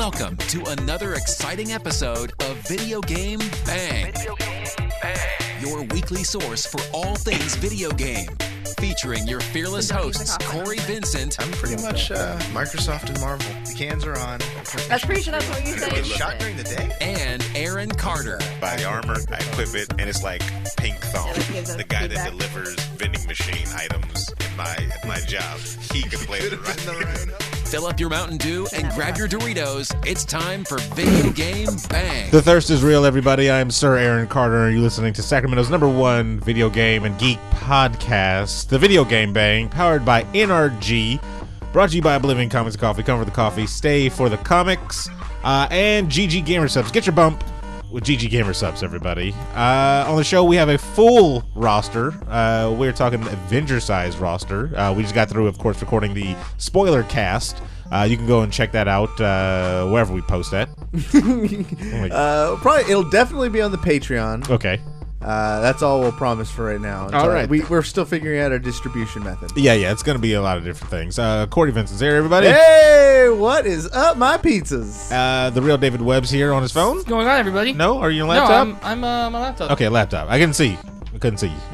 Welcome to another exciting episode of Video Game Bang. Your weekly source for all things video game. Featuring your fearless hosts, Cory Vincent. I'm pretty much Microsoft and Marvel. The cans are on. That's pretty sure that's what you say. Get shot during the day? And Aaron Carter. Buy the armor, I equip it, and it's like pink thong. The guy that delivers vending machine items at my job. He can play it right. Fill up your Mountain Dew and grab your Doritos. It's time for Video Game Bang. The thirst is real, everybody. I'm Sir Aaron Carter, and you're listening to Sacramento's #1 video game and geek podcast, the Video Game Bang, powered by NRG, brought to you by Oblivion Comics Coffee. Come for the coffee, stay for the comics, and GG Gamer Subs. Get your bump with GG Gamer Subs, everybody. On the show, we have a full roster. We're talking Avenger-size roster. We just got through, of course, recording the spoiler cast. You can go and check that out wherever we post that. Probably, it'll definitely be on the Patreon. Okay. That's all we'll promise for right now. All right. We're still figuring out our distribution method. Yeah, it's going to be a lot of different things. Cory Vincent's here, everybody. Hey, what is up, my pizzas? The real David Webb's here on his phone. What's going on, everybody? No? Are you on laptop? No, I'm my laptop. Okay, laptop. I couldn't see.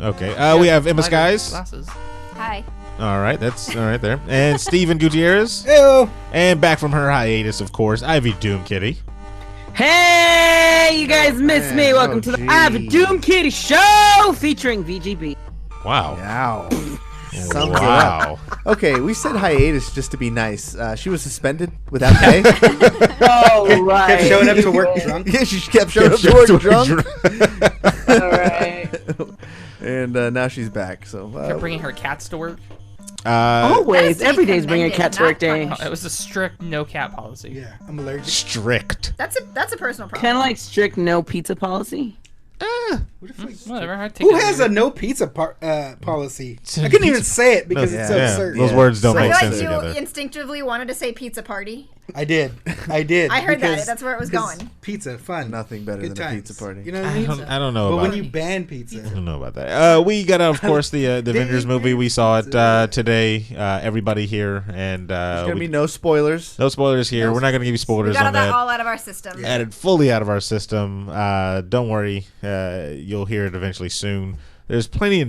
Okay. We have Emma Skies. Glasses. Hi. All right, that's all right there. And Steven Gutierrez. Hello. And back from her hiatus, of course, Ivy Doomkitty. Hey, you guys missed me. Welcome to the I Have a Doomkitty show featuring VGB. Wow. Wow. Wow. Okay, we said hiatus just to be nice. She was suspended without pay. Oh, right. Kept showing up to work drunk. Yeah, she kept showing up to work drunk. All right. And now she's back. So Kept bringing her cats to work. Always. Every day's bringing a cat to work day. It was a strict no cat policy. Yeah, I'm allergic. Strict. That's a personal problem. Kind of like strict no pizza policy. Whatever. Who has a no pizza policy? I couldn't even say it because it's so absurd. Those words don't I make feel sense like you together. instinctively wanted to say pizza party. I did. I heard that. because- That's where it was because going. Pizza, fun. nothing better Good than a times. pizza party. You know what I mean? I don't know But about when you ban pizza. I don't know about that. We got, of course, the Avengers movie. We saw it today. Everybody here. And There's going to be no spoilers. no spoilers here. We're not going to give you We spoilers got on that that. all out of our system. Added fully out of our system. Don't worry. You'll hear it eventually soon. There's plenty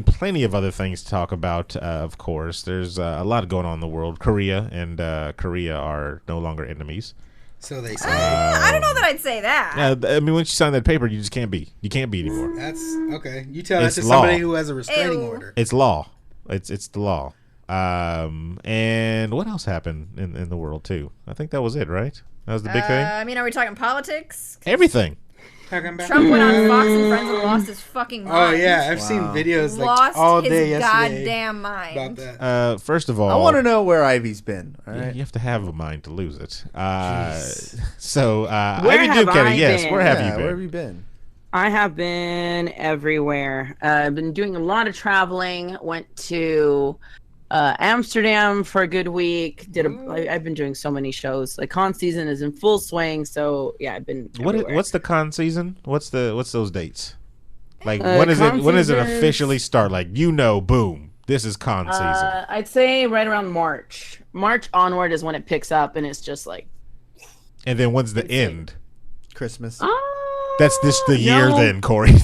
of other things to talk about, of course. There's a lot going on in the world. Korea and Korea are no longer enemies. So they say. I don't know that I'd say that. I mean, once you sign that paper, you just can't be. You can't be anymore. That's okay. You tell that It's to law. somebody who has a restraining Ew. order. It's law. It's the law. And what else happened in the world, too? I think that was it, right? That was the big thing? I mean, are we talking politics? Everything. Talking about- Trump went on Fox and Friends and lost his fucking mind. Oh yeah, I've seen videos like Lost all his day yesterday goddamn mind. about that. First of all, I want to know where Ivy's been. All you right. have to have a mind to lose it. So, Where Ivy have Doomkitty, I yes, been? where have Yeah, you been? Where have you been? I have been everywhere. I've been doing a lot of traveling. Went to Amsterdam for a good week. I've been doing so many shows. Like con season is in full swing, so yeah, I've been. Everywhere. What's the con season? What's those dates? Like con when does it season officially start? Like boom, this is con season. I'd say right around March. March onward is when it picks up, and it's just like. And then when's the end? Christmas. That's the year no. then, Cory. No.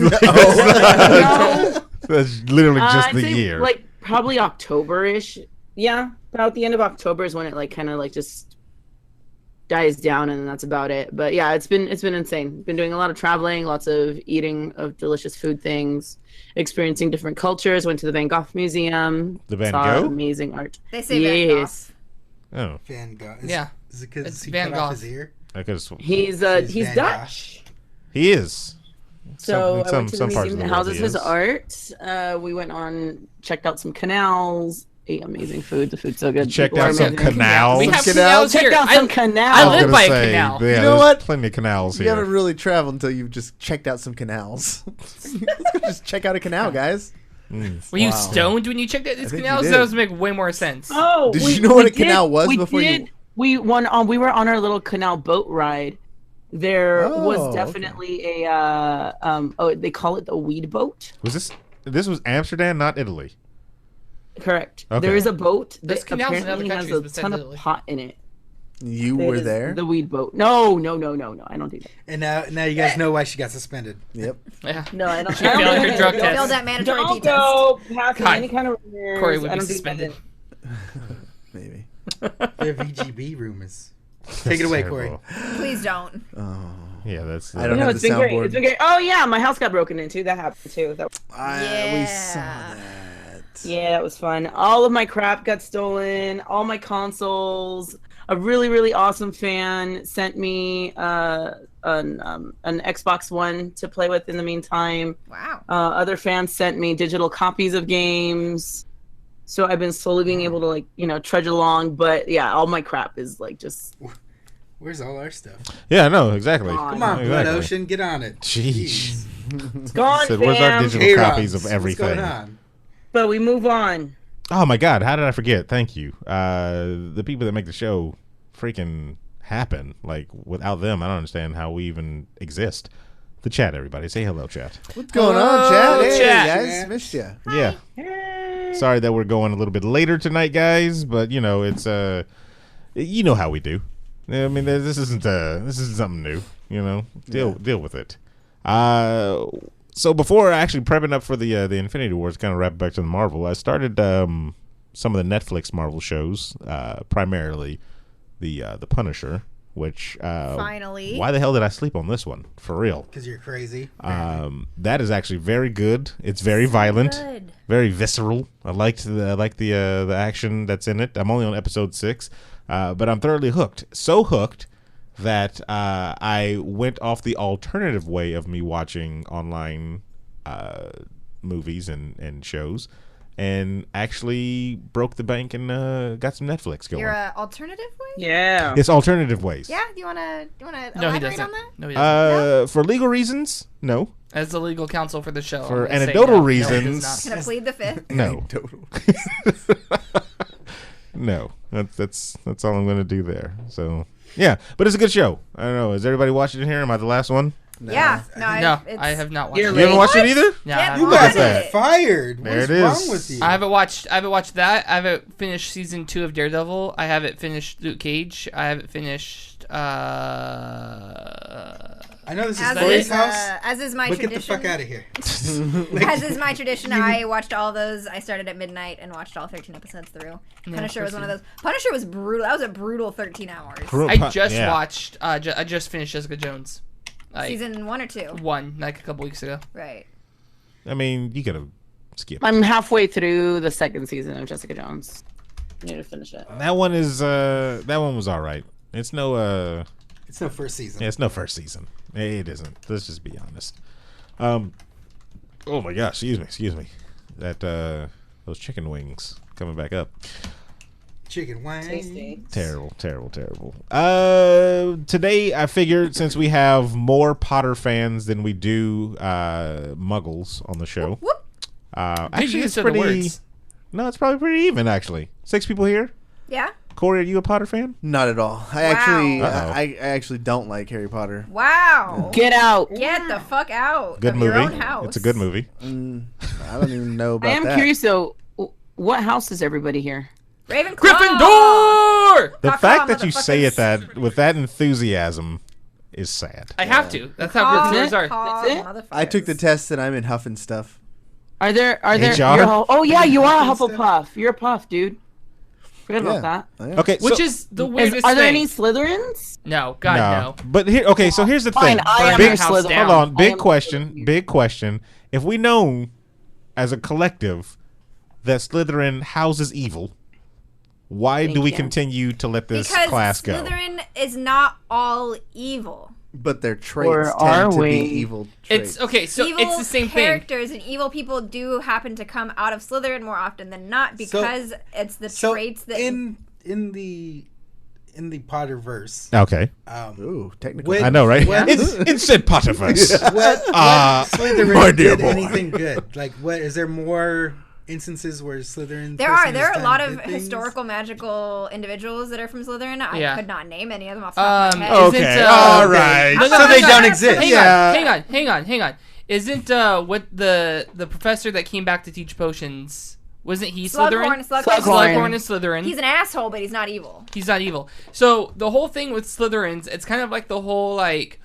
That's literally just I'd the say, year. like probably October-ish. Yeah, about the end of October is when it like kind of like just dies down, and that's about it. But yeah, it's been insane. Been doing a lot of traveling, lots of eating of delicious food things, experiencing different cultures. Went to the Van Gogh Museum. The Van saw Gogh? Amazing art. They say Van Gogh. Yes. Oh, Van Gogh. Yeah. Is it because It's he Van cut off Gogh. his ear? because He's Van Dutch. he is. So I Some- went to the some parts of museum the that world houses he his is. art. We went on, checked out some canals, ate amazing food. The food's so good. Checked People out are some amazing. canals. We have Some canals Checked here. out some canals. I was live gonna by a say, canal. Yeah, You know there's what? Plenty of canals You here. haven't really traveled until you've just checked out some canals. Let's go just check out a canal, guys. Were you stoned when you checked out these think canals? you That did. would make way more sense. Oh, Did you know what a canal was before you- We were on our little canal boat ride. There was okay. definitely a they call it the weed boat. Was this was Amsterdam, not Italy? Correct. Okay. There is a boat There's that canals in other apparently has countries a besides ton of Italy. pot in it. You were there? The weed boat. No. I don't do that. And now you guys know why she got suspended. Yep. Yeah. No, I don't. She failed her drug test. Failed that mandatory Don't P test. go passing God. any kind of rumors. Corey would I be don't do suspended. nothing. Maybe. They're VGB rumors. Take it away, Corey. Please don't. Yeah, that's. I don't No, have it's the been great. soundboard. It's been great. Oh yeah, my house got broken into. That happened too. We Yeah. saw that. Yeah, that was fun. All of my crap got stolen. All my consoles. A really, really awesome fan sent me an Xbox One to play with in the meantime. Wow. Other fans sent me digital copies of games. So I've been slowly being able to trudge along. But yeah, all my crap is just. Where's all our stuff? Yeah, no, exactly. Come on, Exactly. Blood Ocean, get on it. Jeez. It's gone, So where's our fam. digital K-Rods, copies of everything? What's going on? But we move on. Oh my God! How did I forget? Thank you. The people that make the show freaking happen. Like without them, I don't understand how we even exist. The chat, everybody, say hello, chat. What's going on, chat? Hey, chat. guys, missed ya. Yeah. Sorry that we're going a little bit later tonight, guys, but it's you know how we do. I mean, this isn't something new. Deal with it. So before actually prepping up for the Infinity Wars, kind of wrap back to the Marvel, I started some of the Netflix Marvel shows, primarily the Punisher, which Finally. why the hell did I sleep on this one? For real. Because you're crazy. That is actually very good. It's very violent, good. very visceral. I liked the action that's in it. I'm only on episode 6, but I'm thoroughly hooked. So hooked that I went off the alternative way of me watching online movies and shows, and actually broke the bank and got some Netflix going. Your alternative way? Yeah. It's alternative ways. Yeah. Do you wanna No, he elaborate doesn't. on that? No, he doesn't. For legal reasons, no. As the legal counsel for the show. For I'm gonna say anecdotal no. No, he does reasons. not. Can I plead the fifth? No. Total. No. That's all I'm gonna do there. So yeah, but it's a good show. I don't know. Is everybody watching it here? Am I the last one? Yeah. No, No, it's, I have not watched You're it. You haven't watched it either? No, Yeah, I You haven't Look guys at are that. fired. There What's it is. wrong with you? I haven't watched that. I haven't finished season 2 of Daredevil. I haven't finished Luke Cage. I haven't finished I know this is as Corey's is, house, as is my but get the tradition. fuck out of here. As is my tradition, I watched all those. I started at midnight and watched all 13 episodes through. Punisher was one of those. Punisher was brutal. That was a brutal 13 hours. I just Yeah. watched I just finished Jessica Jones. Season 1 or 2? One, like a couple weeks ago. Right. I mean, you could have skipped. I'm halfway through the second season of Jessica Jones. I need to finish it. That one was all right. It's no It's no first season. it's no first season. It isn't. Let's just be honest. Oh my gosh, excuse me. That those chicken wings coming back up. Chicken wings. Tasty. Terrible. Today I figured since we have more Potter fans than we do Muggles on the show. Whoop. Actually, it's use of the pretty. words. No, it's probably pretty even. Actually, 6 people here. Yeah. Corey, are you a Potter fan? Not at all. I actually don't like Harry Potter. Wow. Get out. Get the fuck out Good of movie. your own house. It's a good movie. I don't even know about I am that. curious though. What house is everybody here? Ravenclaw. Gryffindor! The Caw-caw, fact that you say it motherfuckers. with that enthusiasm is sad. I have to. That's how Caw, Gryffindors are. caw, That's it? motherfuckers. I took the test and I'm in Huff and stuff. Are there? HR? Oh yeah, you are a Hufflepuff. You're a Puff, dude. Forget about that. Okay, Which so, is the weirdest Are there thing. any Slytherins? No, God, no. But here, okay, so here's the Fine, thing. I am Big, your Slytherin. down. hold on, I big am- question. If we know as a collective that Slytherin houses evil, why do Thank we you. continue to let this because class go? Slytherin is not all evil. But their traits Or are tend to we? be evil traits. It's okay, so evil it's the same thing. characters and evil people do happen to come out of Slytherin more often than not because it's the traits that in the Potterverse. Okay, Ooh, technically. When- I know, right? What- It said Potterverse. What my Slytherin dear did boy. anything good? Like, what is there more instances where Slytherin? there person are has a lot done of good things? historical magical individuals that are from Slytherin. I Yeah. could not name any of them off the top of my head. Okay, Isn't, all right. No, no, So no, they no, don't no. exist. Hang on. Isn't what the professor that came back to teach potions Wasn't he Slytherin? Slughorn is Slytherin. He's an asshole, but he's not evil. He's not evil. So the whole thing with Slytherins, it's kind of like the whole like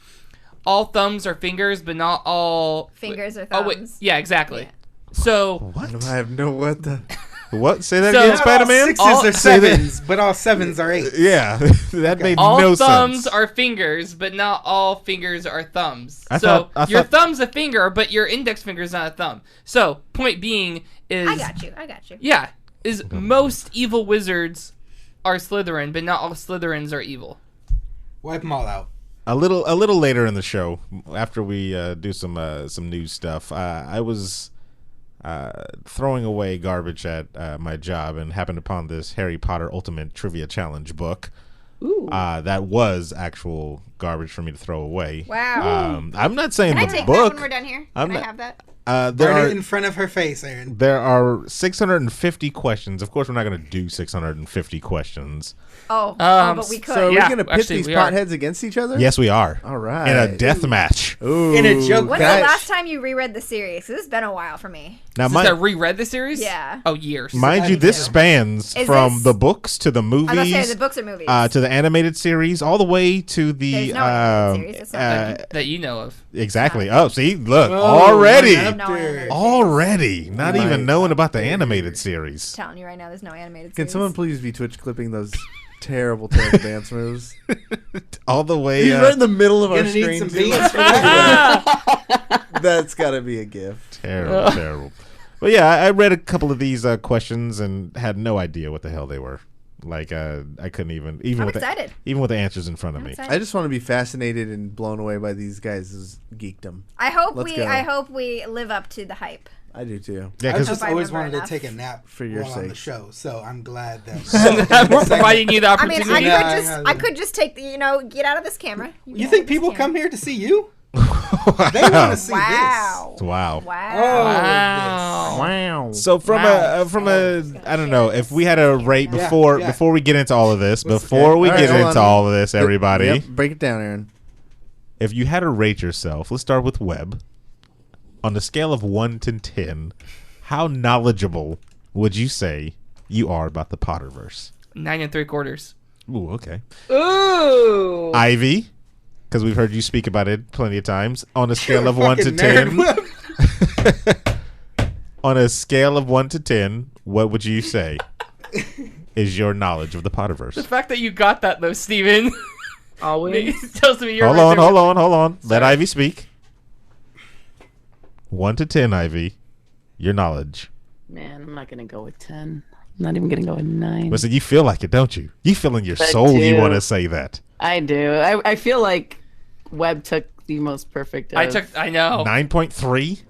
all thumbs are fingers, but not all fingers are thumbs. Oh wait, yeah, exactly. Yeah. So what? I have no what the. What? Say that again, Spider-Man? All 6s are 7s, but all 7s are 8s. Yeah, that made all no sense. All thumbs are fingers, but not all fingers are thumbs. I thought your thumb's a finger, but your index finger is not a thumb. So, point being is... I got you. Yeah, most evil wizards are Slytherin, but not all Slytherins are evil. Wipe them all out. A little later in the show, after we do some news stuff, I was... throwing away garbage at my job and happened upon this Harry Potter Ultimate Trivia Challenge book. Ooh. That was actual garbage for me to throw away. Wow. I'm not saying Can the I take book. that when we're done here? Can I have that? Burn it in front of her face, Aaron. There are 650 questions. Of course, we're not going to do 650 questions. But we could. So are we going to pit these potheads against each other? Yes, we are. All right. In a death match. Ooh. In a joke. When's the last time you reread the series? 'Cause this has been a while for me. Now, I reread the series? Yeah. Oh, years. Mind you, this spans from the books to the movies. I was going to say the books or movies. To the animated series, all the way to the... There's no animated series. It's not that you know of. Exactly. Oh, see, look, already. Already. Not even knowing about the animated series. I'm telling you right now, there's no animated series. Can someone please be Twitch clipping those terrible dance moves? All the way. He's right in the middle of our screen. Need some beans for That's got to be a gift. Terrible. But yeah, I read a couple of these questions and had no idea what the hell they were. Like, I couldn't even I'm with excited. Even with the answers in front of me. Excited. I just want to be fascinated and blown away by these guys' geekdom. I hope we live up to the hype. I do too. Yeah, I just always remember wanted enough. to take a nap for your sake on the show, so I'm glad that we're providing you the opportunity. I mean, I could just take get out of this camera. You think people come here to see you? They want to see Wow. Wow. So from a I don't know, if we had a rate before we get into all of this, all of this, everybody. Yep, break it down, Aaron. If you had to rate yourself, let's start with Webb. On a scale of 1 to 10, how knowledgeable would you say you are about the Potterverse? 9 3/4. Ooh, okay. Ooh. Ivy, because we've heard you speak about it plenty of times. On a scale of 1 to 10. On a scale of 1 to 10, what would you say is your knowledge of the Potterverse? The fact that you got that though, Steven. Always. Tells me you're Hold on. Let Ivy speak. 1 to 10, Ivy. Your knowledge. Man, I'm not gonna go with 10. I'm not even gonna go with 9. Listen, you feel like it, don't you? You feel in your soul you want to say that. I do. I feel like Webb took the most perfect. I know. 9.3.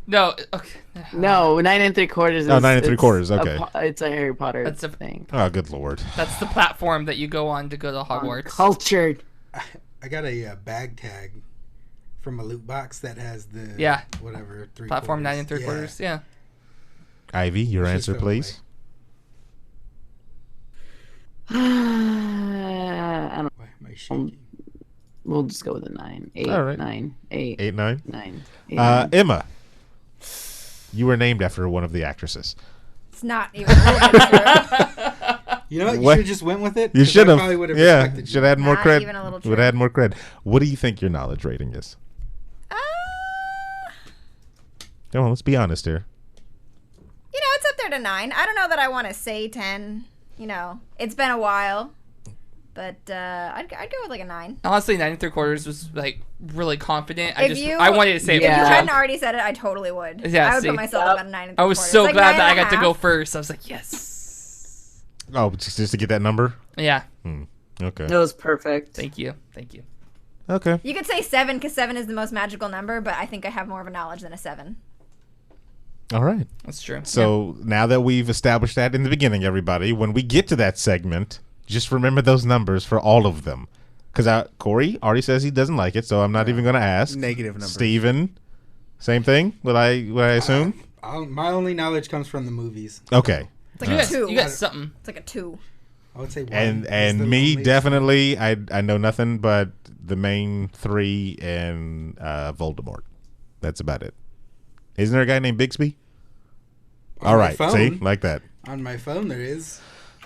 No. Okay. No, 9 3/4 is. Oh, 9 3/4. Okay. It's a Harry Potter That's a thing. Oh, good lord. That's the platform that you go on to go to Hogwarts. Cultured. I got a bag tag from a loot box that has the whatever 3 platform 9 3/4. Yeah. Ivy, your answer, please. I don't. Why am I shaking? We'll just go with a 9. 8. All right. 9. 8. 8, 9. 9. 8, 9. Emma, you were named after one of the actresses. It's not even a little bit true. You know what? You should have just went with it. You should have. Yeah. Should add more Not credit. even a little true. Would add more credit. What do you think your knowledge rating is? Come on, let's be honest here. It's up there to 9. I don't know that I want to say 10. It's been a while, but I'd go with like a 9. Honestly, 9 3/4 was like really confident. If I wanted to say it. If you for the hadn't joke. already said it, I totally would. Yeah, I would see. put myself about a 9 I was so glad that I got to go first. I was like, yes. Oh, just to get that number? Yeah. Okay. That was perfect. Thank you. Okay. You could say 7 because 7 is the most magical number, but I think I have more of a knowledge than a 7. All right. That's true. So now that we've established that in the beginning, everybody, when we get to that segment, just remember those numbers for all of them. Because Cory already says he doesn't like it, so I'm not even going to ask. Negative numbers. Steven, same thing? Would I assume? My only knowledge comes from the movies. Okay. It's like a 2. You got something. It's like a 2. I would say 1. And me, definitely, I know nothing but the main 3 and Voldemort. That's about it. Isn't there a guy named Bixby? All right, see, like that. On my phone, there is.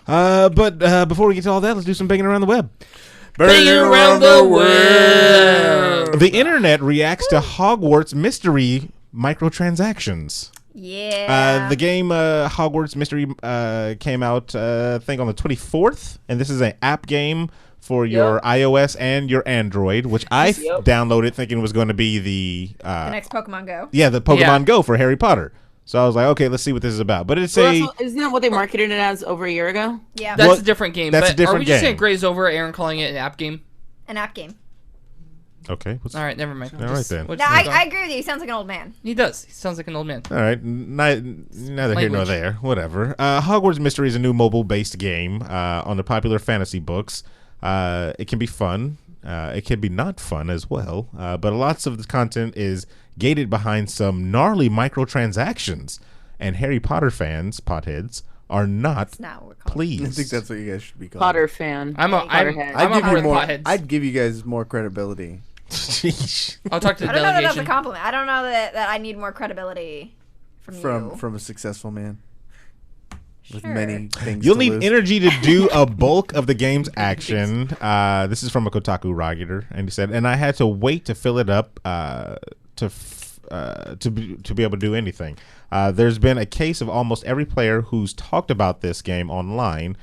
But before we get to all that, let's do some banging around the web. Banging around the web. The internet reacts to Hogwarts Mystery microtransactions. Yeah. The game Hogwarts Mystery came out, I think, on the 24th, and this is an app game for your iOS and your Android, which I downloaded thinking was going to be the next Pokemon Go. Yeah, the Pokemon Go for Harry Potter. So I was like, okay, let's see what this is about. But it's isn't that what they marketed it as over a year ago? Yeah. That's a different game. That's a different Are we just game. going to graze over Aaron calling it an app game? An app game. Okay. All right, never mind. All right, then. No, I agree with you. He sounds like an old man. He does. He sounds like an old man. All right. Neither here nor there. Whatever. Hogwarts Mystery is a new mobile-based game on the popular fantasy books. It can be fun. It can be not fun as well. But lots of the content is gated behind some gnarly microtransactions. And Harry Potter fans, potheads, are not pleased. I think that's what you guys should be called. Potter fan. I'd give you guys more credibility. I'll talk to the delegation. I don't know that that's a compliment. I don't know that I need more credibility from a successful man. With many things You'll to need lose. energy to do a bulk of the game's action. This is from a Kotaku writer, and he said, and I had to wait to fill it up to be able to do anything. There's been a case of almost every player who's talked about this game online.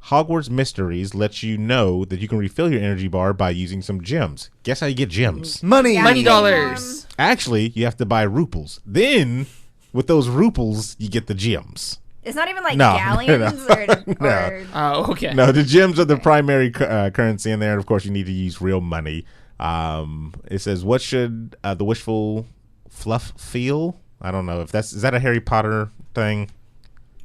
Hogwarts Mysteries lets you know that you can refill your energy bar by using some gems. Guess how you get gems? Money. Money dollars. Actually, you have to buy ruples. Then, with those ruples, you get the gems. It's not even like galleons or Oh, okay. No, the gems are the primary currency in there. And of course, you need to use real money. It says, what should the wishful fluff feel? I don't know if is that a Harry Potter thing?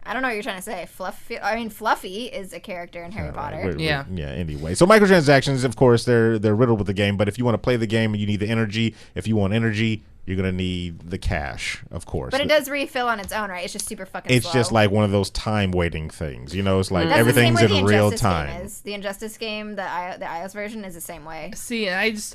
I don't know what you're trying to say. Fluffy is a character in Harry Potter. Yeah. Anyway, so microtransactions, of course, they're riddled with the game. But if you want to play the game, you need the energy. If you want energy, you're gonna need the cash, of course. But it does refill on its own, right? It's just super fucking. It's slow. just like one of those time waiting things. You know, it's like That's everything's the same way in the real Injustice time. Game is. The Injustice game, the iOS version, is the same way. See, and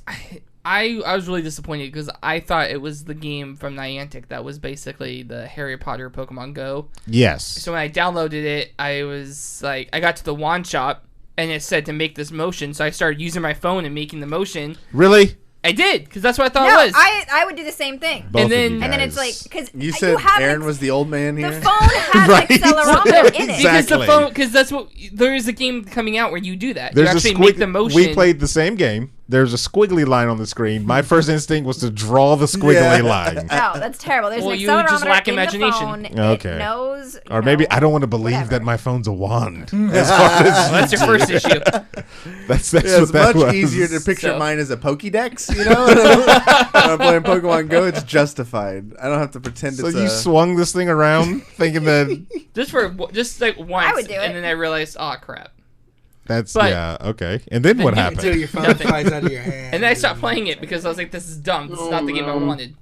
I was really disappointed because I thought it was the game from Niantic that was basically the Harry Potter Pokemon Go. Yes. So when I downloaded it, I was like, I got to the wand shop and it said to make this motion, so I started using my phone and making the motion. Really? I did, because that's what I thought it was. I would do the same thing. Both and then of you and then guys. it's like, because You said Aaron was the old man here? The phone has Right. accelerometer in it. Because the phone, because that's what, there is a game coming out where you do that. There's you actually a make the motion. We played the same game. There's a squiggly line on the screen. My first instinct was to draw the squiggly line. No, that's terrible. There's Well, an you accelerometer just lack in imagination. the phone. Okay. It knows, Or maybe I don't want to believe that my phone's a wand. As Well, far as that's your first issue. That's Yeah, what it's that much was. easier to picture So- mine as a Pokédex, you know? When I'm playing Pokemon Go, it's justified. I don't have to pretend So it's you swung this thing around thinking that Just like once, would do it. and then I realized, oh crap. that's But- yeah okay. And then what Until happened? your phone Nothing. flies out of your hand. And then I stopped playing it because I was like, this is dumb. This is not the game I wanted.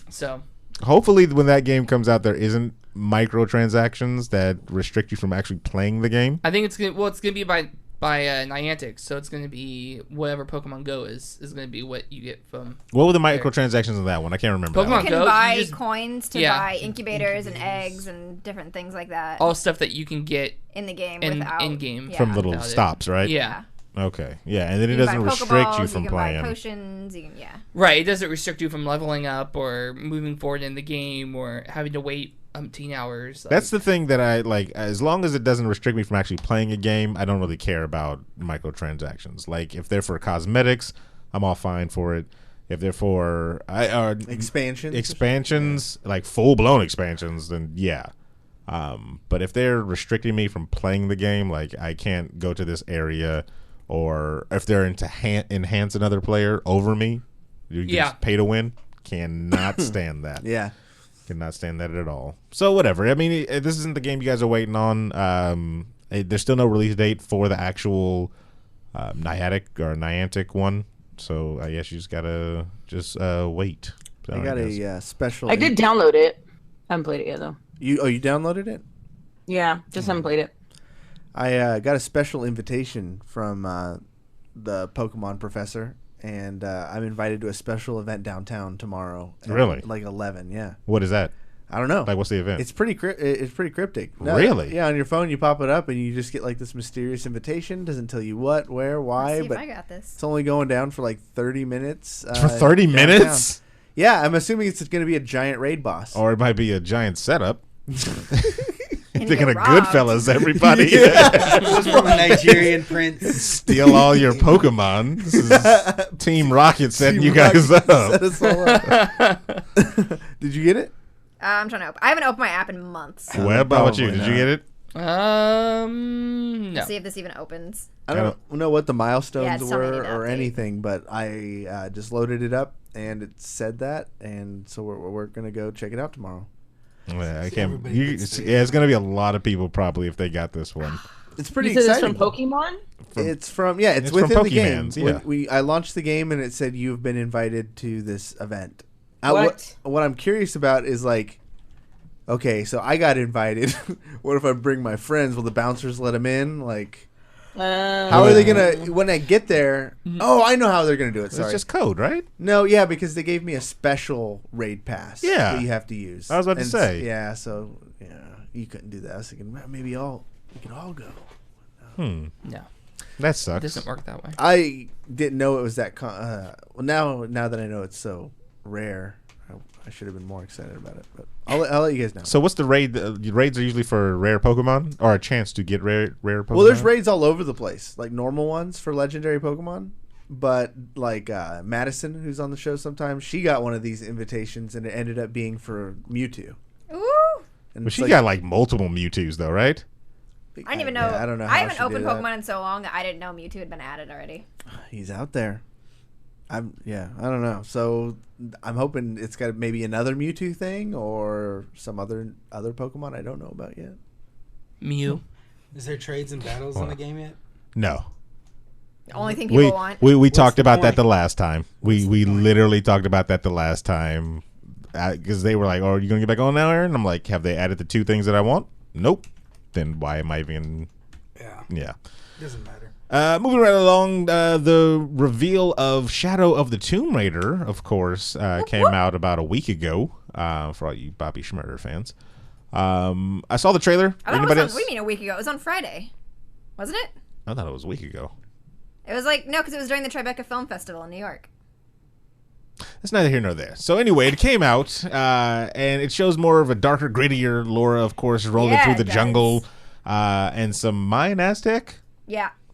So, Hopefully, when that game comes out, there isn't microtransactions that restrict you from actually playing the game. I think it's gonna be by Niantic, so it's gonna be whatever Pokemon Go is gonna be what you get from. What were the microtransactions in that one? I can't remember. that Pokemon one. You Go, can buy you just- coins to yeah. buy incubators and eggs and different things like that All stuff that you can get in the game in in game from little without it. stops, right? Yeah. Okay, yeah, and then it You can doesn't buy restrict you Pokeballs, from you can playing. buy potions, you can, Right, it doesn't restrict you from leveling up or moving forward in the game or having to wait umpteen hours. That's the thing that I like. As long as it doesn't restrict me from actually playing a game, I don't really care about microtransactions. Like if they're for cosmetics, I'm all fine for it. If they're for expansions, like full blown expansions, then yeah. But if they're restricting me from playing the game, like I can't go to this area, or if they're into enhance another player over me, you just pay to win. Cannot stand that. Yeah. Cannot stand that at all. So whatever. I mean, this isn't the game you guys are waiting on. There's still no release date for the actual Niantic one. So I guess you just gotta wait. So I got a special. I did download it. I haven't played it yet though. You downloaded it? Yeah, just haven't played it. I got a special invitation from the Pokemon professor, and I'm invited to a special event downtown tomorrow. At Really? Like 11, yeah. What is that? I don't know. Like, what's the event? It's pretty cryptic. No, really? Yeah, on your phone, you pop it up, and you just get like this mysterious invitation. Doesn't tell you what, where, why. Let's see but if I got this. It's only going down for like 30 minutes. For 30 minutes? Yeah, I'm assuming it's going to be a giant raid boss. Or it might be a giant setup. Thinking of robbed. Goodfellas, everybody. Just from a Nigerian prince. Steal all your Pokemon. This is Team Rocket setting you guys up. Set us all up. Did you get it? I'm trying to open. I haven't opened my app in months. Webb, how about you? Did you get it? No. Let's see if this even opens. I don't know what the milestones it's telling me were to or update. anything, but I just loaded it up and it said that, and so we're gonna go check it out tomorrow. Yeah, I can't. It's gonna be a lot of people probably if they got this one. It's pretty You said exciting. it's from Pokemon? It's from it's from within the game. Pokemans, yeah. I launched the game and it said you've been invited to this event. What? What I'm curious about is like, okay, so I got invited. What if I bring my friends? Will the bouncers let them in? Like, how are they gonna when I get there? Oh, I know how they're gonna do it. Sorry, It's just code, right? no, yeah, because they gave me a special raid pass. Yeah. that you have to use. I was about to say. Yeah, so yeah, you couldn't do that. I was thinking well, maybe we can all go. No. That It sucks. doesn't work that way. I didn't know it was that. Well, now that I know it's so rare, I should have been more excited about it. But I'll let you guys know. So what's the raid? Raids are usually for rare Pokemon or a chance to get rare Pokemon. Well, there's raids all over the place, like normal ones for legendary Pokemon. But like Madison, who's on the show sometimes, she got one of these invitations, and it ended up being for Mewtwo. Ooh. And But it's she got like multiple Mewtwo's though, right? I didn't even know. Yeah, I don't know. I how haven't she did opened that. Pokemon in so long that I didn't know Mewtwo had been added already. He's out there. I don't know. So I'm hoping it's got maybe another Mewtwo thing or some other Pokemon I don't know about yet. Mew. Is there trades and battles in the game yet? No. The only thing people want. We talked the about that point? the last time. We literally talked about that the last time because they were like, "Oh, are you gonna get back on now, Aaron?" I'm like, "Have they added the 2 things that I want?" Nope. Then why am I even? Yeah. Doesn't matter. Moving right along, the reveal of Shadow of the Tomb Raider, of course, came out about a week ago. For all you Bobby Schmurder fans, I saw the trailer. I thought Anybody it was else? what do you mean a week ago? It was on Friday, wasn't it? I thought it was a week ago. It was like no, because it was during the Tribeca Film Festival in New York. It's neither here nor there. So anyway, it came out, and it shows more of a darker, grittier Laura, of course, rolling through the jungle, and some Mayan Aztec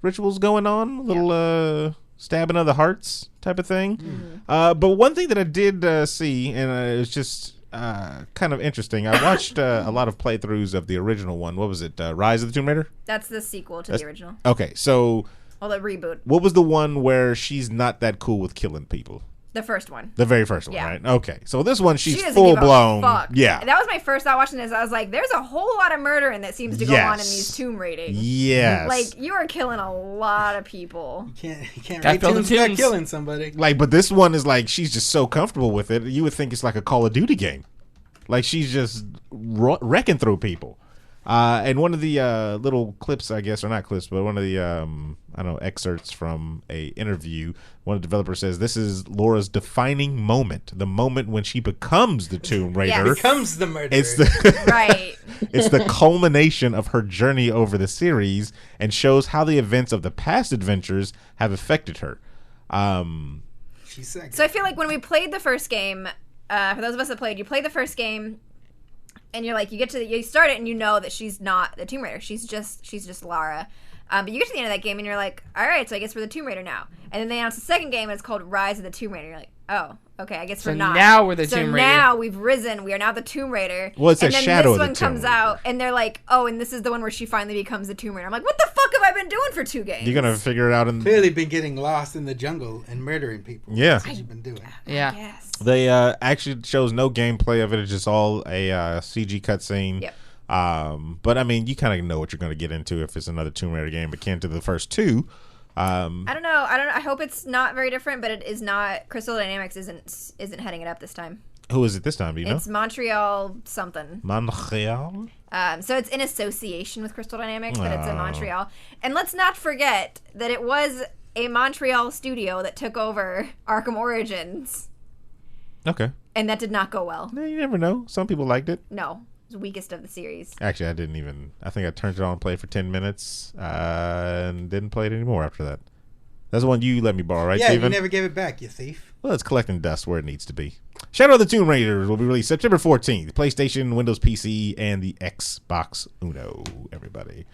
rituals going on, a little stabbing of the hearts type of thing. But one thing that I did see, and it was just kind of interesting, I watched a lot of playthroughs of the original one. What was it, Rise of the Tomb Raider? That's the sequel to the original. Okay, so... Well, the reboot. What was the one where she's not that cool with killing people? The first one. The very first one, right? Okay. So this one, she's she doesn't full give a blown. fuck. Yeah. That was my first thought watching this. I was like, there's a whole lot of murdering that seems to go on in these tomb raidings. Yes. Like, you are killing a lot of people. You can't raid tombs without killing somebody. Like, but this one is like, she's just so comfortable with it. You would think it's like a Call of Duty game. Like, she's just wrecking through people. And one of the little clips, I guess, or not clips, but one of the, I don't know, excerpts from a interview, one of the developers says, this is Laura's defining moment. The moment when she becomes the Tomb Raider. Becomes the murderer. It's the right. It's the culmination of her journey over the series and shows how the events of the past adventures have affected her. She's second. So I feel like when we played the first game, for those of us that played, you play the first game, and you're like, you start it and you know that she's not the Tomb Raider. She's just Lara. But you get to the end of that game and you're like, all right, so I guess we're the Tomb Raider now. And then they announced the second game and it's called Rise of the Tomb Raider. You're like, oh, okay, I guess we're not. So now we're the Tomb Raider. So now we've risen. We are now the Tomb Raider. Well, it's a Shadow of the And then this one comes out and they're like, oh, and this is the one where she finally becomes the Tomb Raider. I'm like, what the fuck have I been doing for 2 games? You're going to figure it out in... Clearly been getting lost in the jungle and murdering people. Yeah. That's what you've been doing. Yeah. Yes. They actually shows no gameplay of it. It's just all a CG cutscene. Yep. But I mean, you kind of know what you're going to get into if it's another Tomb Raider game akin to the first 2. I don't know. I hope it's not very different, but it is not. Crystal Dynamics isn't heading it up this time. Who is it this time? Do you know? It's Montreal something. Montreal? So it's in association with Crystal Dynamics, but it's in Montreal. And let's not forget that it was a Montreal studio that took over Arkham Origins. Okay. And that did not go well. You never know. Some people liked it. No. It was the weakest of the series. Actually, I think I turned it on and played for 10 minutes and didn't play it anymore after that. That's the one you let me borrow, right, Steven? Yeah, you never gave it back, you thief. Well, it's collecting dust where it needs to be. Shadow of the Tomb Raiders will be released September 14th. PlayStation, Windows PC, and the Xbox Uno, everybody.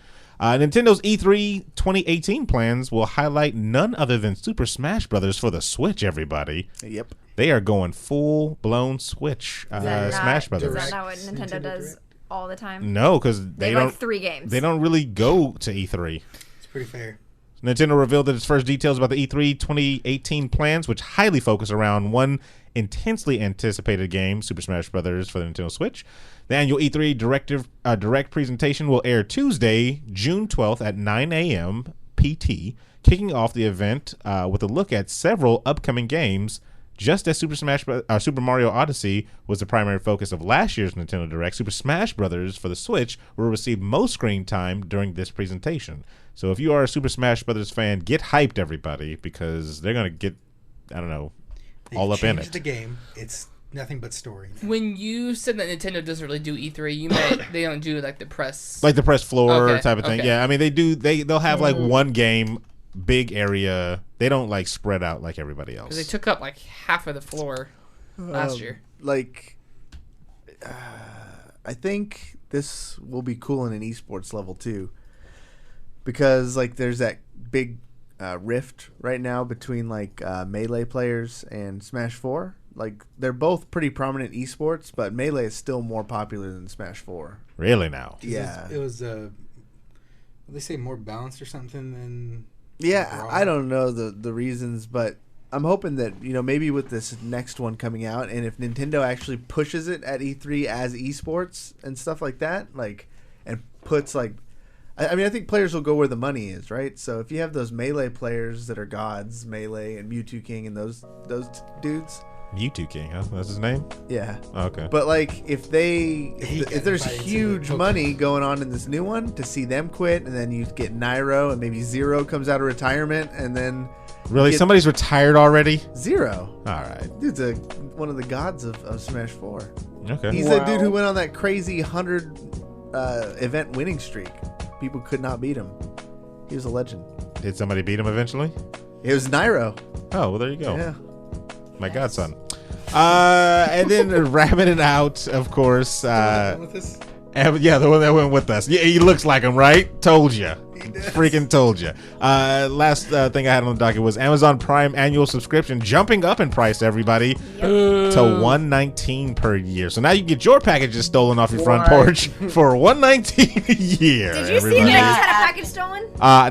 Nintendo's E3 2018 plans will highlight none other than Super Smash Bros. For the Switch, everybody. Yep. They are going full-blown Switch Smash Bros. Is that not what Nintendo does all the time? No, because they don't. Like 3 games. They don't really go to E3. It's pretty fair. Nintendo revealed its first details about the E3 2018 plans, which highly focus around one intensely anticipated game, Super Smash Bros. For the Nintendo Switch. The annual E3 direct presentation will air Tuesday, June 12th at 9 a.m. PT, kicking off the event with a look at several upcoming games. Just as Super Mario Odyssey was the primary focus of last year's Nintendo Direct, Super Smash Bros. For the Switch will receive most screen time during this presentation. So if you are a Super Smash Bros. Fan, get hyped, everybody, because they're going to get, I don't know, all up in it. The game, it's nothing but story. When you said that Nintendo doesn't really do E3, you meant they don't do like the press, like the press floor type of thing. Yeah, I mean they do. They'll have like one game, big area. They don't like spread out like everybody else. Because they took up like half of the floor last year. I think this will be cool in an esports level too, because like there's that big rift right now between like Melee players and Smash 4. Like they're both pretty prominent esports, but Melee is still more popular than Smash 4. Really now? Yeah. It was they say more balanced or something than. Yeah, I don't know the reasons, but I'm hoping that, maybe with this next one coming out, and if Nintendo actually pushes it at E3 as esports and stuff like that, and puts I think players will go where the money is, right? So if you have those Melee players that are gods, Melee and Mewtwo King and those dudes. Mewtwo King, huh? That's his name? Yeah. Oh, okay. But if there's huge money going on in this new one, to see them quit, and then you get Nairo, and maybe Zero comes out of retirement, and then really somebody's retired already? Zero. All right. Dude's one of the gods of Smash 4. Okay. He's that dude who went on that crazy 100 event winning streak. People could not beat him. He was a legend. Did somebody beat him eventually? It was Nairo. Oh, well, there you go. Yeah. My godson. And then wrapping it out, of course. The one with us? Yeah, the one that went with us. Yeah, he looks like him, right? Told you. Freaking told you. Last thing I had on the docket was Amazon Prime annual subscription jumping up in price, everybody, to $119 per year. So now you get your packages stolen off your front porch for $119 a year. Did you see that I just had a package stolen?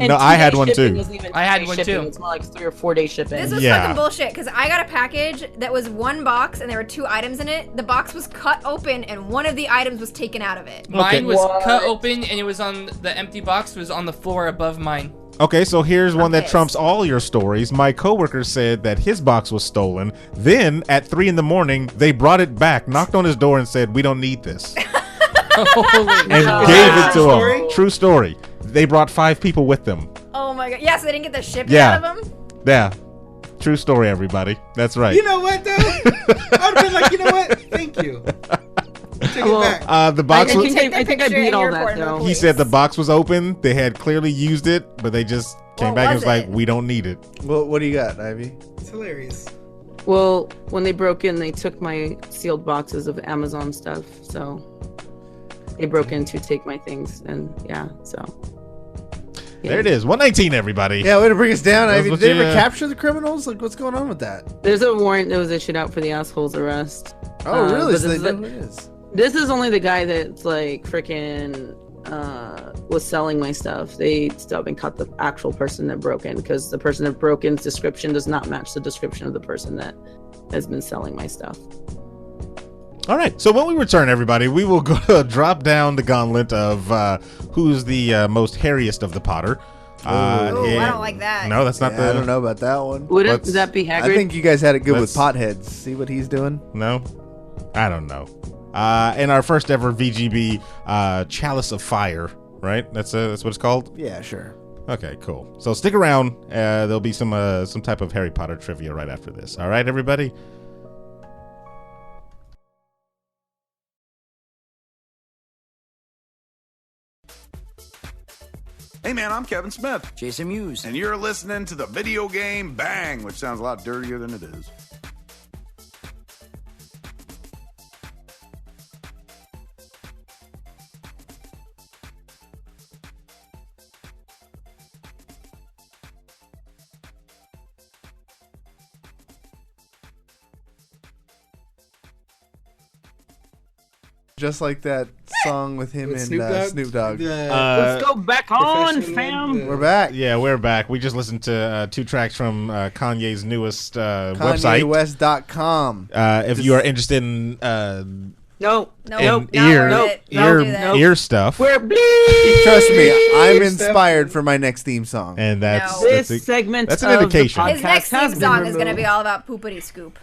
No, I had one too. I had one too. It's more like 3 or 4 day shipping. This was fucking bullshit, because I got a package that was one box and there were 2 items in it. The box was cut open and one of the items was taken out of it. Mine was cut open and it was on the empty box was on the floor above mine. Okay, so here's one that trumps all your stories. My coworker said that his box was stolen. Then at 3 a.m, they brought it back, knocked on his door, and said, "We don't need this," and gave it to him. True story. They brought 5 people with them. Oh my god! Yeah, so they didn't get the shipping out of them. Yeah. True story, everybody. That's right. You know what, though? I would have been like, you know what? Thank you. Take it back. The box I think I beat all that, though. He said the box was open. They had clearly used it, but they just came back and was like, "We don't need it." Well, what do you got, Ivy? It's hilarious. Well, when they broke in, they took my sealed boxes of Amazon stuff. So they broke in to take my things, and there it is. 119, everybody. Yeah, way to bring us down, Ivy. Did they ever capture the criminals? Like, what's going on with that? There's a warrant that was issued out for the asshole's arrest. Oh, really? So they know who it is. This is only the guy that's like freaking was selling my stuff. They still haven't caught the actual person that broke in, because the person that broke in's description does not match the description of the person that has been selling my stuff. All right. So when we return, everybody, we will go drop down the gauntlet of who's the most hairiest of the Potter. I don't like that. No, that's not I don't know about that one. Would that be Hagrid? I think you guys had it good with Potheads. See what he's doing? No, I don't know. In our first ever VGB Chalice of Fire, right? That's what it's called? Yeah, sure. Okay, cool. So stick around. There'll be some type of Harry Potter trivia right after this. All right, everybody? Hey man, I'm Kevin Smith. Jason Mewes. And you're listening to the Video Game Bang, which sounds a lot dirtier than it is. Just like that song with him and Snoop Dogg. Let's go back on, fam. We're back. Yeah, we're back. We just listened to 2 tracks from Kanye's newest website. KanyeWest.com. If you are interested in ear stuff. We're bleed. Trust me, I'm inspired for my next theme song. And that's this segment. That's an indication. His next theme song is going to be all about poopity scoop.